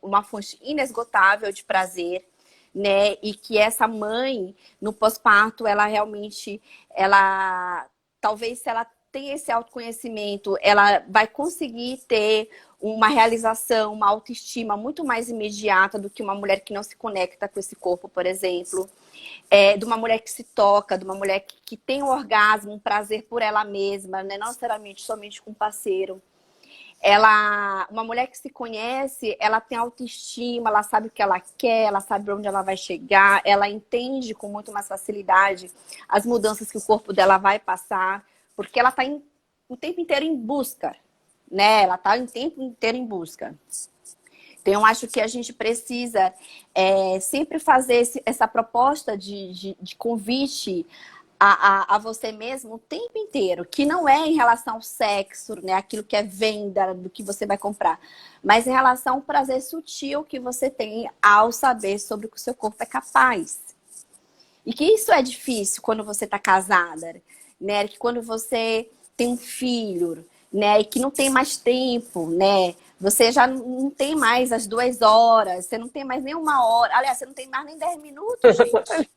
uma fonte inesgotável de prazer, né? E que essa mãe, no pós-parto, ela realmente, talvez se ela tem esse autoconhecimento, ela vai conseguir ter uma realização, uma autoestima muito mais imediata do que uma mulher que não se conecta com esse corpo, por exemplo. De uma mulher que se toca, de uma mulher que tem um orgasmo, um prazer por ela mesma, né? Não necessariamente somente com o parceiro. Uma mulher que se conhece, ela tem autoestima, ela sabe o que ela quer, ela sabe onde ela vai chegar, ela entende com muito mais facilidade as mudanças que o corpo dela vai passar, porque ela está o tempo inteiro em busca, né? Ela está o tempo inteiro em busca. Então, eu acho que a gente precisa sempre fazer essa proposta de convite a você mesmo o tempo inteiro, que não é em relação ao sexo, né, aquilo que é venda do que você vai comprar, mas em relação ao prazer sutil que você tem ao saber sobre o que o seu corpo é capaz. E que isso é difícil quando você está casada, né? Que quando você tem um filho, né? E que não tem mais tempo, né? Você já não tem mais as 2 horas, você não tem mais nem 1 hora. Aliás, você não tem mais nem 10 minutos, gente.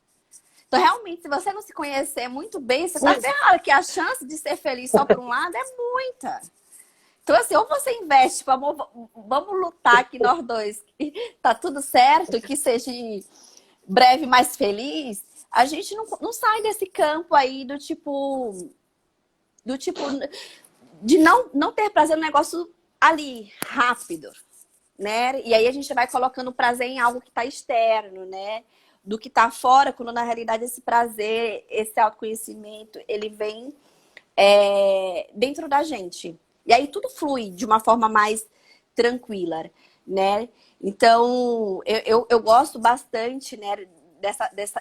Então, realmente, se você não se conhecer muito bem, você tá ferrado, que a chance de ser feliz só por um lado é muita. Então, assim, ou você investe, vamos lutar aqui nós dois, que tá tudo certo, que seja breve mais feliz, a gente não sai desse campo aí do tipo de não ter prazer no negócio ali, rápido, né? E aí a gente vai colocando prazer em algo que está externo, né? Do que está fora, quando na realidade esse prazer, esse autoconhecimento, ele vem dentro da gente. E aí tudo flui de uma forma mais tranquila, né? Então, eu gosto bastante, né,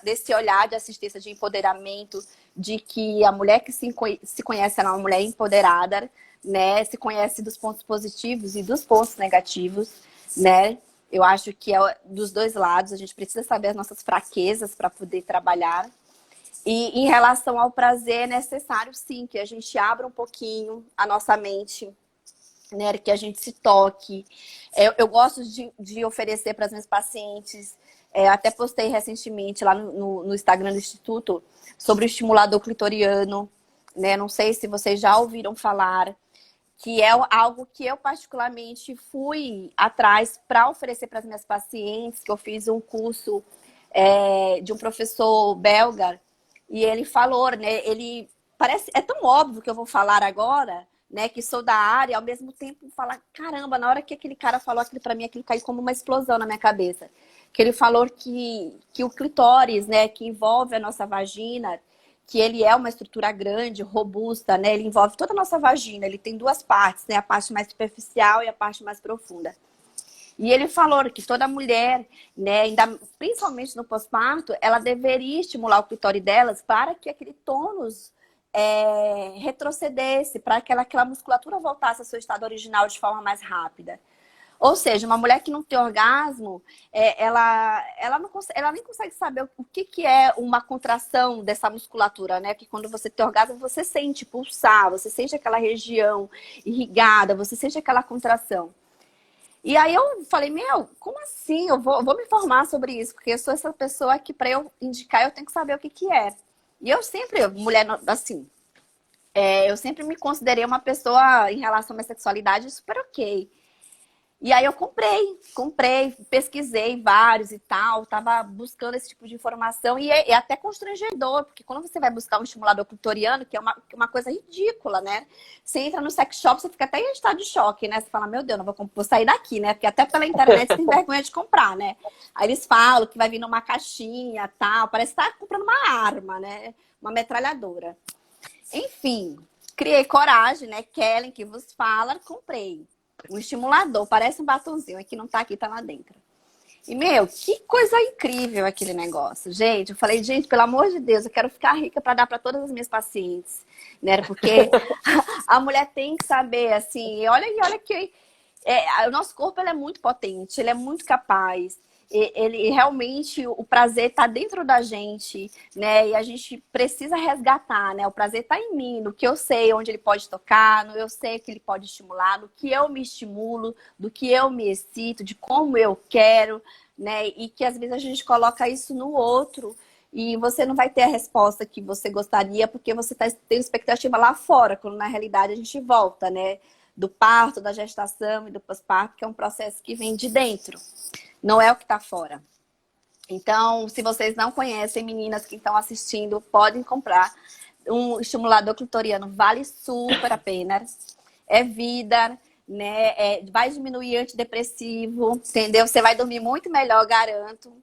desse olhar de assistência de empoderamento, de que a mulher que se conhece ela é uma mulher empoderada, né? Se conhece dos pontos positivos e dos pontos negativos, né? Eu acho que é dos dois lados, a gente precisa saber as nossas fraquezas para poder trabalhar. E em relação ao prazer, é necessário sim que a gente abra um pouquinho a nossa mente, né? Que a gente se toque. Eu gosto de oferecer para as minhas pacientes, até postei recentemente lá no Instagram do Instituto sobre o estimulador clitoriano, né? Não sei se vocês já ouviram falar, que é algo que eu particularmente fui atrás para oferecer para as minhas pacientes, que eu fiz um curso de um professor belga, e ele falou, né? Ele é tão óbvio que eu vou falar agora, né? Que sou da área, ao mesmo tempo falar, caramba, na hora que aquele cara falou aquilo para mim, aquilo caiu como uma explosão na minha cabeça. Que ele falou que o clitóris, né? Que envolve a nossa vagina, que ele é uma estrutura grande, robusta, né? Ele envolve toda a nossa vagina. Ele tem duas partes, né? A parte mais superficial e a parte mais profunda. E ele falou que toda mulher, né, ainda, principalmente no pós-parto, ela deveria estimular o clitóris delas para que aquele tônus retrocedesse, para que aquela musculatura voltasse ao seu estado original de forma mais rápida. Ou seja, uma mulher que não tem orgasmo, ela nem consegue saber o que é uma contração dessa musculatura, né? Porque quando você tem orgasmo, você sente pulsar, você sente aquela região irrigada, você sente aquela contração. E aí eu falei, como assim? Eu vou me informar sobre isso, porque eu sou essa pessoa que para eu indicar, eu tenho que saber o que é. E eu sempre, mulher, assim, eu sempre me considerei uma pessoa em relação à minha sexualidade super ok. E aí eu comprei, pesquisei vários e tal, tava buscando esse tipo de informação e é até constrangedor, porque quando você vai buscar um estimulador clitoriano, que é uma coisa ridícula, né? Você entra no sex shop, você fica até em estado de choque, né? Você fala, meu Deus, não vou sair daqui, né? Porque até pela internet você tem vergonha de comprar, né? Aí eles falam que vai vir numa caixinha, tal, parece que tá comprando uma arma, né? Uma metralhadora. Enfim, criei coragem, né? Kellen, que vos fala, comprei. Um estimulador, parece um batonzinho. Aqui não tá aqui, tá lá dentro. E, que coisa incrível aquele negócio. Gente, eu falei, gente, pelo amor de Deus, eu quero ficar rica para dar para todas as minhas pacientes. Né? Porque a mulher tem que saber, assim, olha que o nosso corpo ele é muito potente, ele é muito capaz. Ele realmente, o prazer está dentro da gente, né? E a gente precisa resgatar, né? O prazer está em mim, no que eu sei onde ele pode tocar, no eu sei que ele pode estimular, no que eu me estimulo, do que eu me excito, de como eu quero, né? E que às vezes a gente coloca isso no outro e você não vai ter a resposta que você gostaria porque você está tendo expectativa lá fora, quando na realidade a gente volta, né? Do parto, da gestação e do pós-parto, que é um processo que vem de dentro. Não é o que está fora. Então, se vocês não conhecem, meninas que estão assistindo, podem comprar um estimulador clitoriano. Vale super a pena. É vida, né? Vai diminuir antidepressivo, entendeu? Você vai dormir muito melhor, garanto.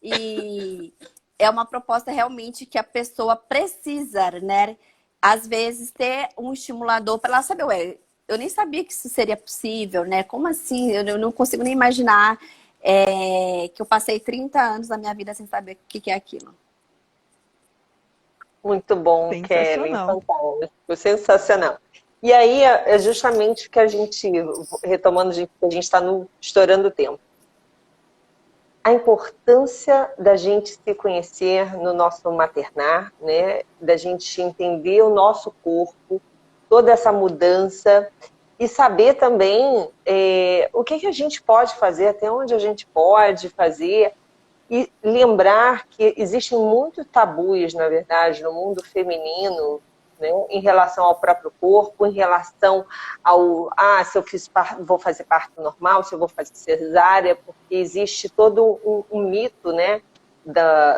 E é uma proposta realmente que a pessoa precisa, né? Às vezes, ter um estimulador para ela saber, eu nem sabia que isso seria possível, né? Como assim? Eu não consigo nem imaginar que eu passei 30 anos da minha vida sem saber o que é aquilo. Muito bom, Kellen. Sensacional. Fantástico, sensacional. E aí é justamente o que a gente, retomando, que a gente está estourando o tempo. A importância da gente se conhecer no nosso maternar, né? Da gente entender o nosso corpo, toda essa mudança e saber também o que a gente pode fazer, até onde a gente pode fazer e lembrar que existem muitos tabus, na verdade, no mundo feminino, né, em relação ao próprio corpo, em relação ao se eu vou fazer parto normal, se eu vou fazer cesárea, porque existe todo um mito, né,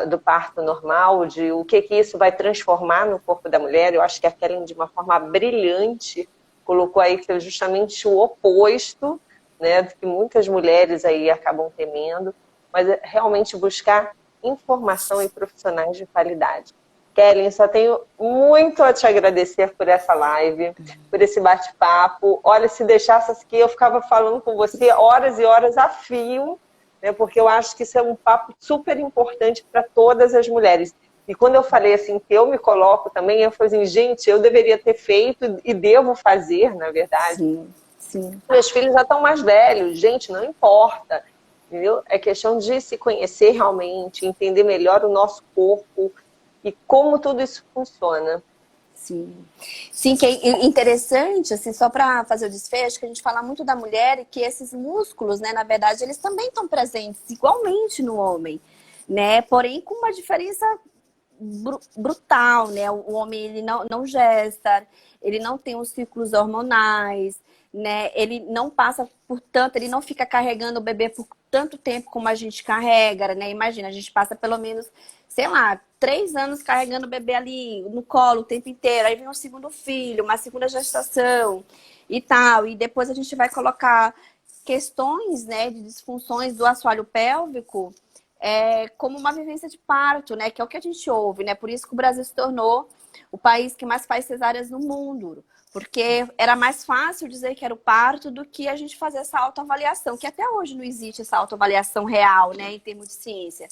do parto normal, de o que isso vai transformar no corpo da mulher. Eu acho que a Kellen, de uma forma brilhante, colocou aí que é justamente o oposto, né, do que muitas mulheres aí acabam temendo, mas é realmente buscar informação e profissionais de qualidade. Kellen, só tenho muito a te agradecer por essa live, por esse bate-papo. Olha, se deixasse aqui, eu ficava falando com você horas e horas a fio, né, porque eu acho que isso é um papo super importante para todas as mulheres. E quando eu falei assim, que eu me coloco também, eu falei assim, gente, eu deveria ter feito e devo fazer, na verdade. Sim, sim. Meus filhos já estão mais velhos, gente, não importa. Entendeu? É questão de se conhecer realmente, entender melhor o nosso corpo e como tudo isso funciona. Sim. Sim, que é interessante, assim, só para fazer o desfecho, que a gente fala muito da mulher e que esses músculos, né, na verdade, eles também estão presentes igualmente no homem, né? Porém, com uma diferença brutal, né? O homem, ele não gesta, ele não tem os ciclos hormonais, né? Ele não passa por tanto, ele não fica carregando o bebê por tanto tempo como a gente carrega, né? Imagina, a gente passa pelo menos, sei lá, 3 anos carregando o bebê ali no colo o tempo inteiro, aí vem um segundo filho, uma segunda gestação e tal, e depois a gente vai colocar questões, né, de disfunções do assoalho pélvico como uma vivência de parto, né? Que é o que a gente ouve, né? Por isso que o Brasil se tornou o país que mais faz cesáreas no mundo. Porque era mais fácil dizer que era o parto do que a gente fazer essa autoavaliação, que até hoje não existe essa autoavaliação real, né, em termos de ciência.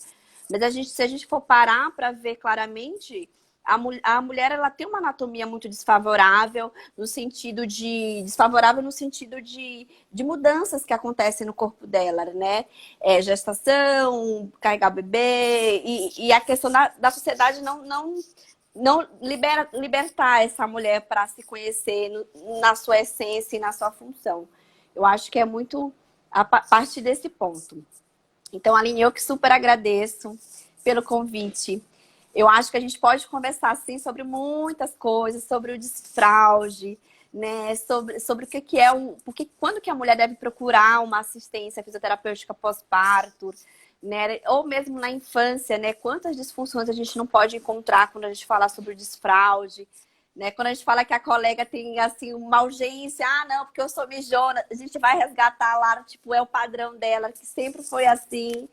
Mas se a gente for parar para ver claramente, a mulher ela tem uma anatomia muito desfavorável no sentido de mudanças que acontecem no corpo dela, né? Gestação, carregar o bebê e a questão da sociedade não libertar essa mulher para se conhecer na sua essência e na sua função. Eu acho que é muito a partir desse ponto. Então, Aline, eu que super agradeço pelo convite. Eu acho que a gente pode conversar, sim, sobre muitas coisas, sobre o desfraude, né? Sobre o que é porque quando que a mulher deve procurar uma assistência fisioterapêutica pós-parto, né? Ou mesmo na infância, né? Quantas disfunções a gente não pode encontrar quando a gente fala sobre o desfraude, né? Quando a gente fala que a colega tem, assim, uma urgência, não, porque eu sou mijona, a gente vai resgatar lá, tipo, é o padrão dela, que sempre foi assim,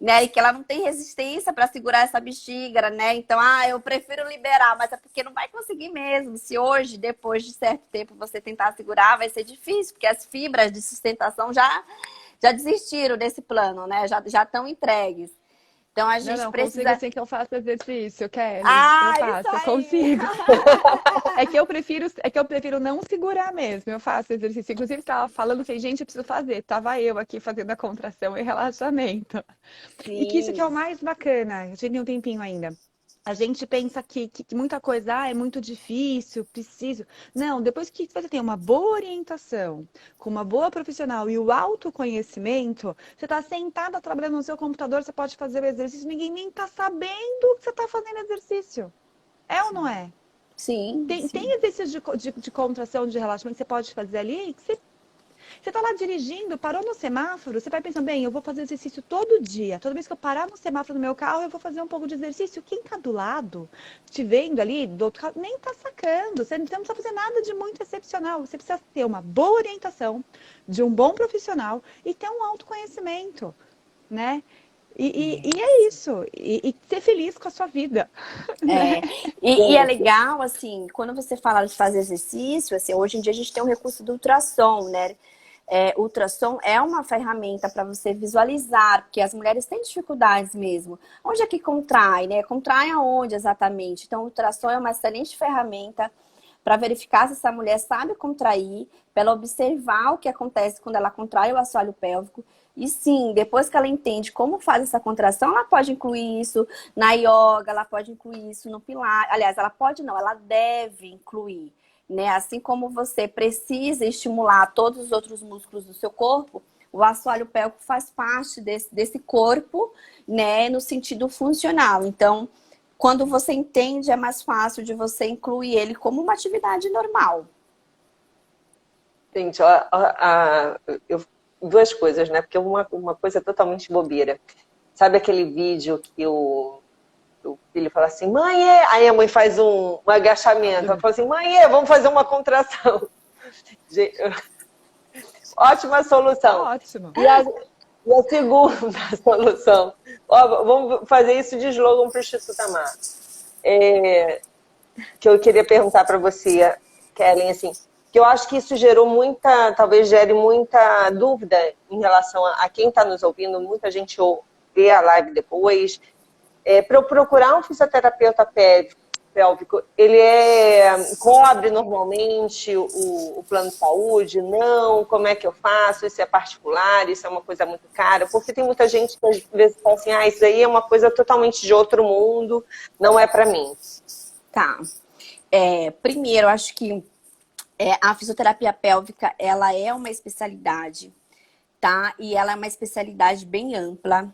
né? E que ela não tem resistência para segurar essa bexiga, né? Então, eu prefiro liberar, mas é porque não vai conseguir mesmo. Se hoje, depois de certo tempo, você tentar segurar, vai ser difícil, porque as fibras de sustentação já desistiram desse plano, né? Já estão entregues. Então a gente precisa. Consigo assim que eu faço exercício, Kelly. Eu Isso faço, eu aí. consigo. É que eu prefiro não segurar mesmo. Eu faço exercício. Inclusive, estava falando, falei, gente, eu preciso fazer. Tava eu aqui fazendo a contração e relaxamento. E que isso que é o Sim. mais bacana. A gente tem um tempinho ainda. A gente pensa que muita coisa é muito difícil, preciso. Não, depois que você tem uma boa orientação, com uma boa profissional e o autoconhecimento, você está sentada trabalhando no seu computador, você pode fazer o exercício, ninguém nem está sabendo que você está fazendo exercício. É ou não é? Sim, Tem sim. exercícios de contração, de relaxamento que você pode fazer ali, que você está lá dirigindo, parou no semáforo, você vai pensando, bem, eu vou fazer exercício todo dia. Toda vez que eu parar no semáforo do meu carro, eu vou fazer um pouco de exercício. Quem está do lado, te vendo ali, do outro carro, nem está sacando. Você não precisa fazer nada de muito excepcional. Você precisa ter uma boa orientação, de um bom profissional e ter um autoconhecimento, né? E é isso. E ser feliz com a sua vida, né? E é legal, assim, quando você fala de fazer exercício, assim, hoje em dia a gente tem o recurso do ultrassom, né? O ultrassom é uma ferramenta para você visualizar, porque as mulheres têm dificuldades mesmo. Onde é que contrai, né? Contrai aonde exatamente? Então, o ultrassom é uma excelente ferramenta para verificar se essa mulher sabe contrair, para ela observar o que acontece quando ela contrai o assoalho pélvico. E sim, depois que ela entende como faz essa contração, ela pode incluir isso na yoga, ela pode incluir isso no pilates. Aliás, ela pode não, ela deve incluir, né? Assim como você precisa estimular todos os outros músculos do seu corpo, o assoalho pélvico faz parte desse corpo, né? No sentido funcional. Então, quando você entende, é mais fácil de você incluir ele como uma atividade normal. Gente, duas coisas, né? Porque uma coisa é totalmente bobeira. Sabe aquele vídeo que o filho fala assim, mãe, aí a mãe faz um agachamento. Ela fala assim, mãe, vamos fazer uma contração. Gente, ótima solução. Ótimo. E a segunda solução, vamos fazer isso de slogan para o Instituto Amar. Que eu queria perguntar para você, Kellen, assim, que eu acho que isso talvez gere muita dúvida em relação a quem está nos ouvindo, muita gente vê a live depois. Para eu procurar um fisioterapeuta pélvico, ele cobre normalmente o plano de saúde? Não? Como é que eu faço? Isso é particular? Isso é uma coisa muito cara? Porque tem muita gente que às vezes fala assim, isso aí é uma coisa totalmente de outro mundo, não é para mim. Tá. Primeiro, eu acho que a fisioterapia pélvica, ela é uma especialidade, tá? E ela é uma especialidade bem ampla.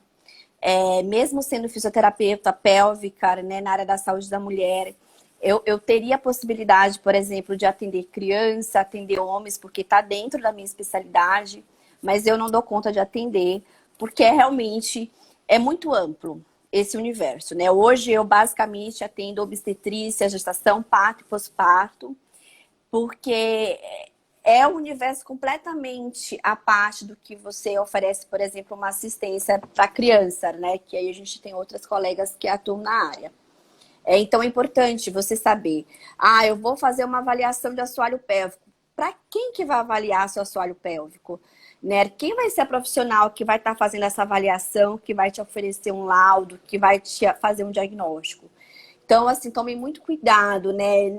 Mesmo sendo fisioterapeuta pélvica, né, na área da saúde da mulher, eu teria a possibilidade, por exemplo, de atender criança, atender homens, porque está dentro da minha especialidade, mas eu não dou conta de atender, porque realmente é muito amplo esse universo, né? Hoje eu basicamente atendo obstetrícia, gestação, parto e pós-parto, porque é um universo completamente à parte do que você oferece, por exemplo, uma assistência para criança, né? Que aí a gente tem outras colegas que atuam na área. Então é importante você saber, eu vou fazer uma avaliação de assoalho pélvico. Para quem que vai avaliar seu assoalho pélvico? Né? Quem vai ser a profissional que vai estar fazendo essa avaliação, que vai te oferecer um laudo, que vai te fazer um diagnóstico? Então, assim, tome muito cuidado, né,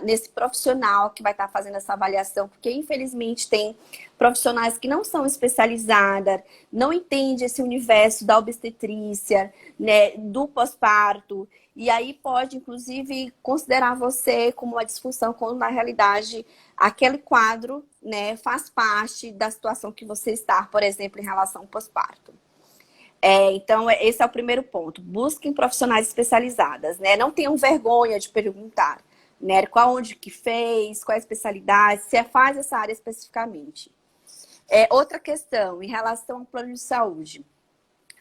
nesse profissional que vai estar fazendo essa avaliação, porque infelizmente tem profissionais que não são especializadas, não entendem esse universo da obstetrícia, né, do pós-parto, e aí pode, inclusive, considerar você como uma disfunção, quando na realidade aquele quadro, né, faz parte da situação que você está, por exemplo, em relação ao pós-parto. Então, esse é o primeiro ponto. Busquem profissionais especializadas, né? Não tenham vergonha de perguntar, né? Qual onde que fez, qual é a especialidade, se faz essa área especificamente. Outra questão, em relação ao plano de saúde.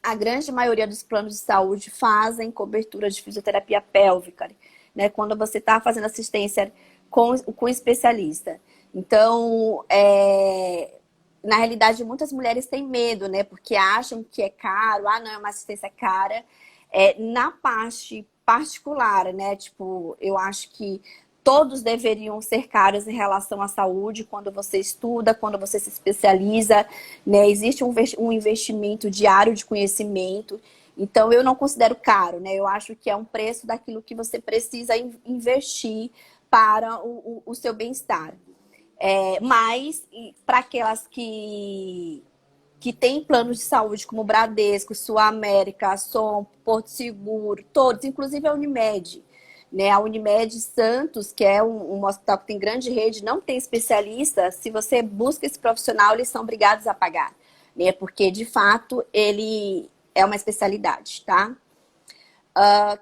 A grande maioria dos planos de saúde fazem cobertura de fisioterapia pélvica, né? Quando você está fazendo assistência com especialista. Então, na realidade, muitas mulheres têm medo, né? Porque acham que é caro, não, é uma assistência cara. Na parte particular, né? Tipo, eu acho que todos deveriam ser caros em relação à saúde, quando você estuda, quando você se especializa, né? Existe um investimento diário de conhecimento. Então, eu não considero caro, né? Eu acho que é um preço daquilo que você precisa investir para o seu bem-estar. Mas, para aquelas que têm planos de saúde, como Bradesco, Sul América, Som, Porto Seguro, todos, inclusive a Unimed, né? A Unimed Santos, que é um hospital que tem grande rede, não tem especialista. Se você busca esse profissional, eles são obrigados a pagar, né? Porque, de fato, ele é uma especialidade, tá?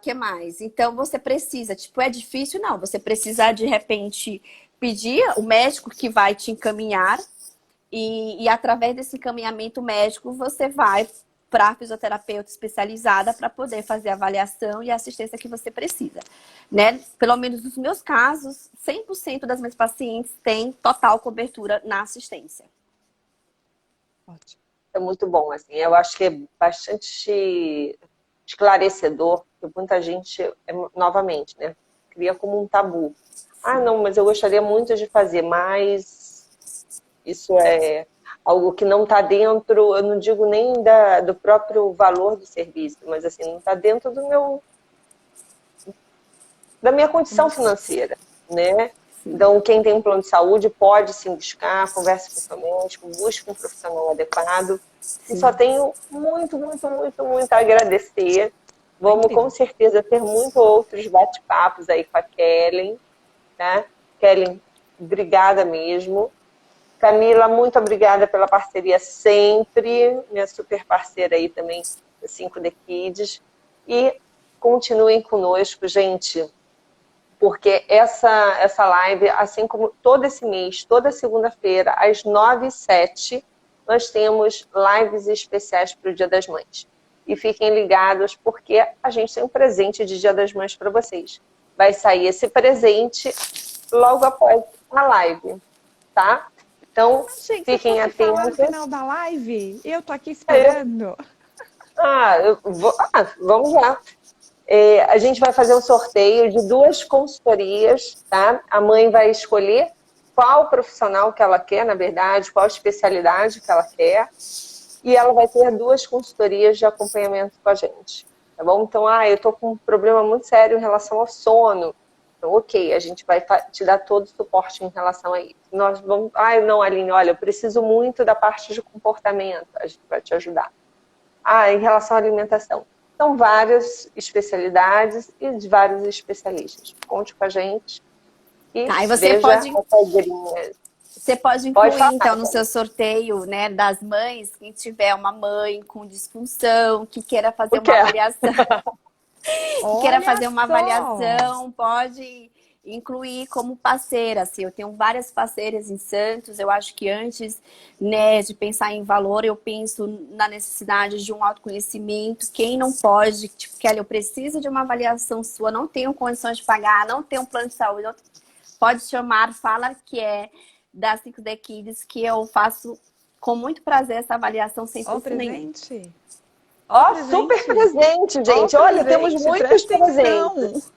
Que mais? Então, você precisa, é difícil? Não. Você precisa, de repente, pedir o médico que vai te encaminhar e através desse encaminhamento médico, você vai para a fisioterapeuta especializada para poder fazer a avaliação e a assistência que você precisa, né? Pelo menos nos meus casos, 100% das minhas pacientes têm total cobertura na assistência. Ótimo. É muito bom, assim. Eu acho que é bastante esclarecedor, porque muita gente, novamente, né, cria como um tabu. Não, mas eu gostaria muito de fazer, mas isso é algo que não está dentro, eu não digo nem do próprio valor do serviço, mas assim, não está dentro da minha condição financeira, né? Então, quem tem um plano de saúde pode sim buscar, converse com o seu médico, busque um profissional adequado. E só tenho muito, muito, muito, muito a agradecer. Vamos com certeza ter muitos outros bate-papos aí com a Kellen, né? Kellen, obrigada mesmo. Camila, muito obrigada pela parceria sempre, minha super parceira aí também, 5D Kids. E continuem conosco, gente, porque essa live, assim como todo esse mês, toda segunda-feira, às 9h07, nós temos lives especiais para o Dia das Mães. E fiquem ligados, porque a gente tem um presente de Dia das Mães para vocês. Vai sair esse presente logo após a live, tá? Então, gente, fiquem você pode falar no atentos. final da live? Eu tô aqui esperando. Vamos lá. A gente vai fazer um sorteio de 2 consultorias, tá? A mãe vai escolher qual profissional que ela quer, na verdade, qual especialidade que ela quer, e ela vai ter 2 consultorias de acompanhamento com a gente, tá bom? Então, eu tô com um problema muito sério em relação ao sono. Então, ok, a gente vai te dar todo o suporte em relação a isso. Nós vamos, não, Aline, olha, eu preciso muito da parte de comportamento, a gente vai te ajudar. Em relação à alimentação. São várias especialidades e de vários especialistas. Conte com a gente e você veja Você pode incluir, então, no seu sorteio, né, das mães, quem tiver uma mãe com disfunção, que queira fazer uma avaliação. Que queira fazer uma avaliação, pode incluir como parceira. Assim, eu tenho várias parceiras em Santos. Eu acho que antes, né, de pensar em valor, eu penso na necessidade de um autoconhecimento. Quem não pode, Kelly, eu preciso de uma avaliação sua, não tenho condições de pagar, não tenho um plano de saúde, pode chamar, fala que é da 5D Kids, que eu faço com muito prazer essa avaliação sem custo nenhum. Ó, super presente, gente. Olha, temos muitos presentes.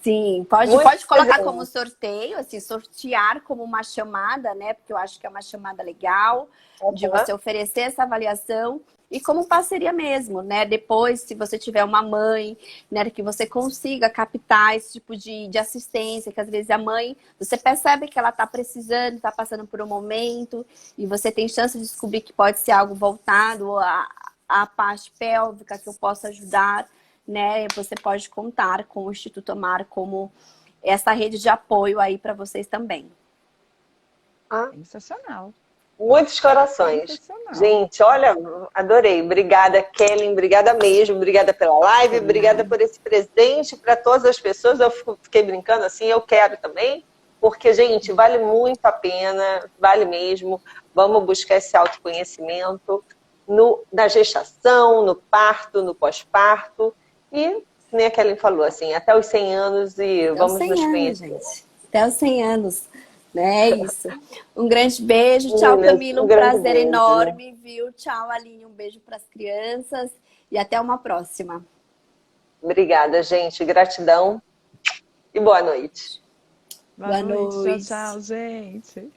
Sim, pode colocar como sorteio, assim, sortear como uma chamada, né? Porque eu acho que é uma chamada legal de você oferecer essa avaliação e como parceria mesmo, né? Depois, se você tiver uma mãe, né, que você consiga captar esse tipo de assistência, que às vezes a mãe, você percebe que ela está precisando, está passando por um momento, e você tem chance de descobrir que pode ser algo voltado à parte pélvica, que eu possa ajudar, né? Você pode contar com o Instituto Amar como essa rede de apoio aí para vocês também. Sensacional. Muitos corações. Gente, olha, adorei. Obrigada, Kellen. Obrigada mesmo. Obrigada pela live. Obrigada por esse presente para todas as pessoas. Eu fiquei brincando assim, eu quero também. Porque, gente, vale muito a pena. Vale mesmo. Vamos buscar esse autoconhecimento na gestação, no parto, no pós-parto. E, nem a Kellen falou, assim, até os 100 anos e até vamos 100 nos anos, conhecer. Gente. Até os 100 anos. Né, é isso. Um grande beijo. Tchau, Camila. Um prazer enorme, viu? Tchau, Aline. Um beijo para as crianças e até uma próxima. Obrigada, gente. Gratidão e boa noite. Boa noite. Tchau, tchau, gente.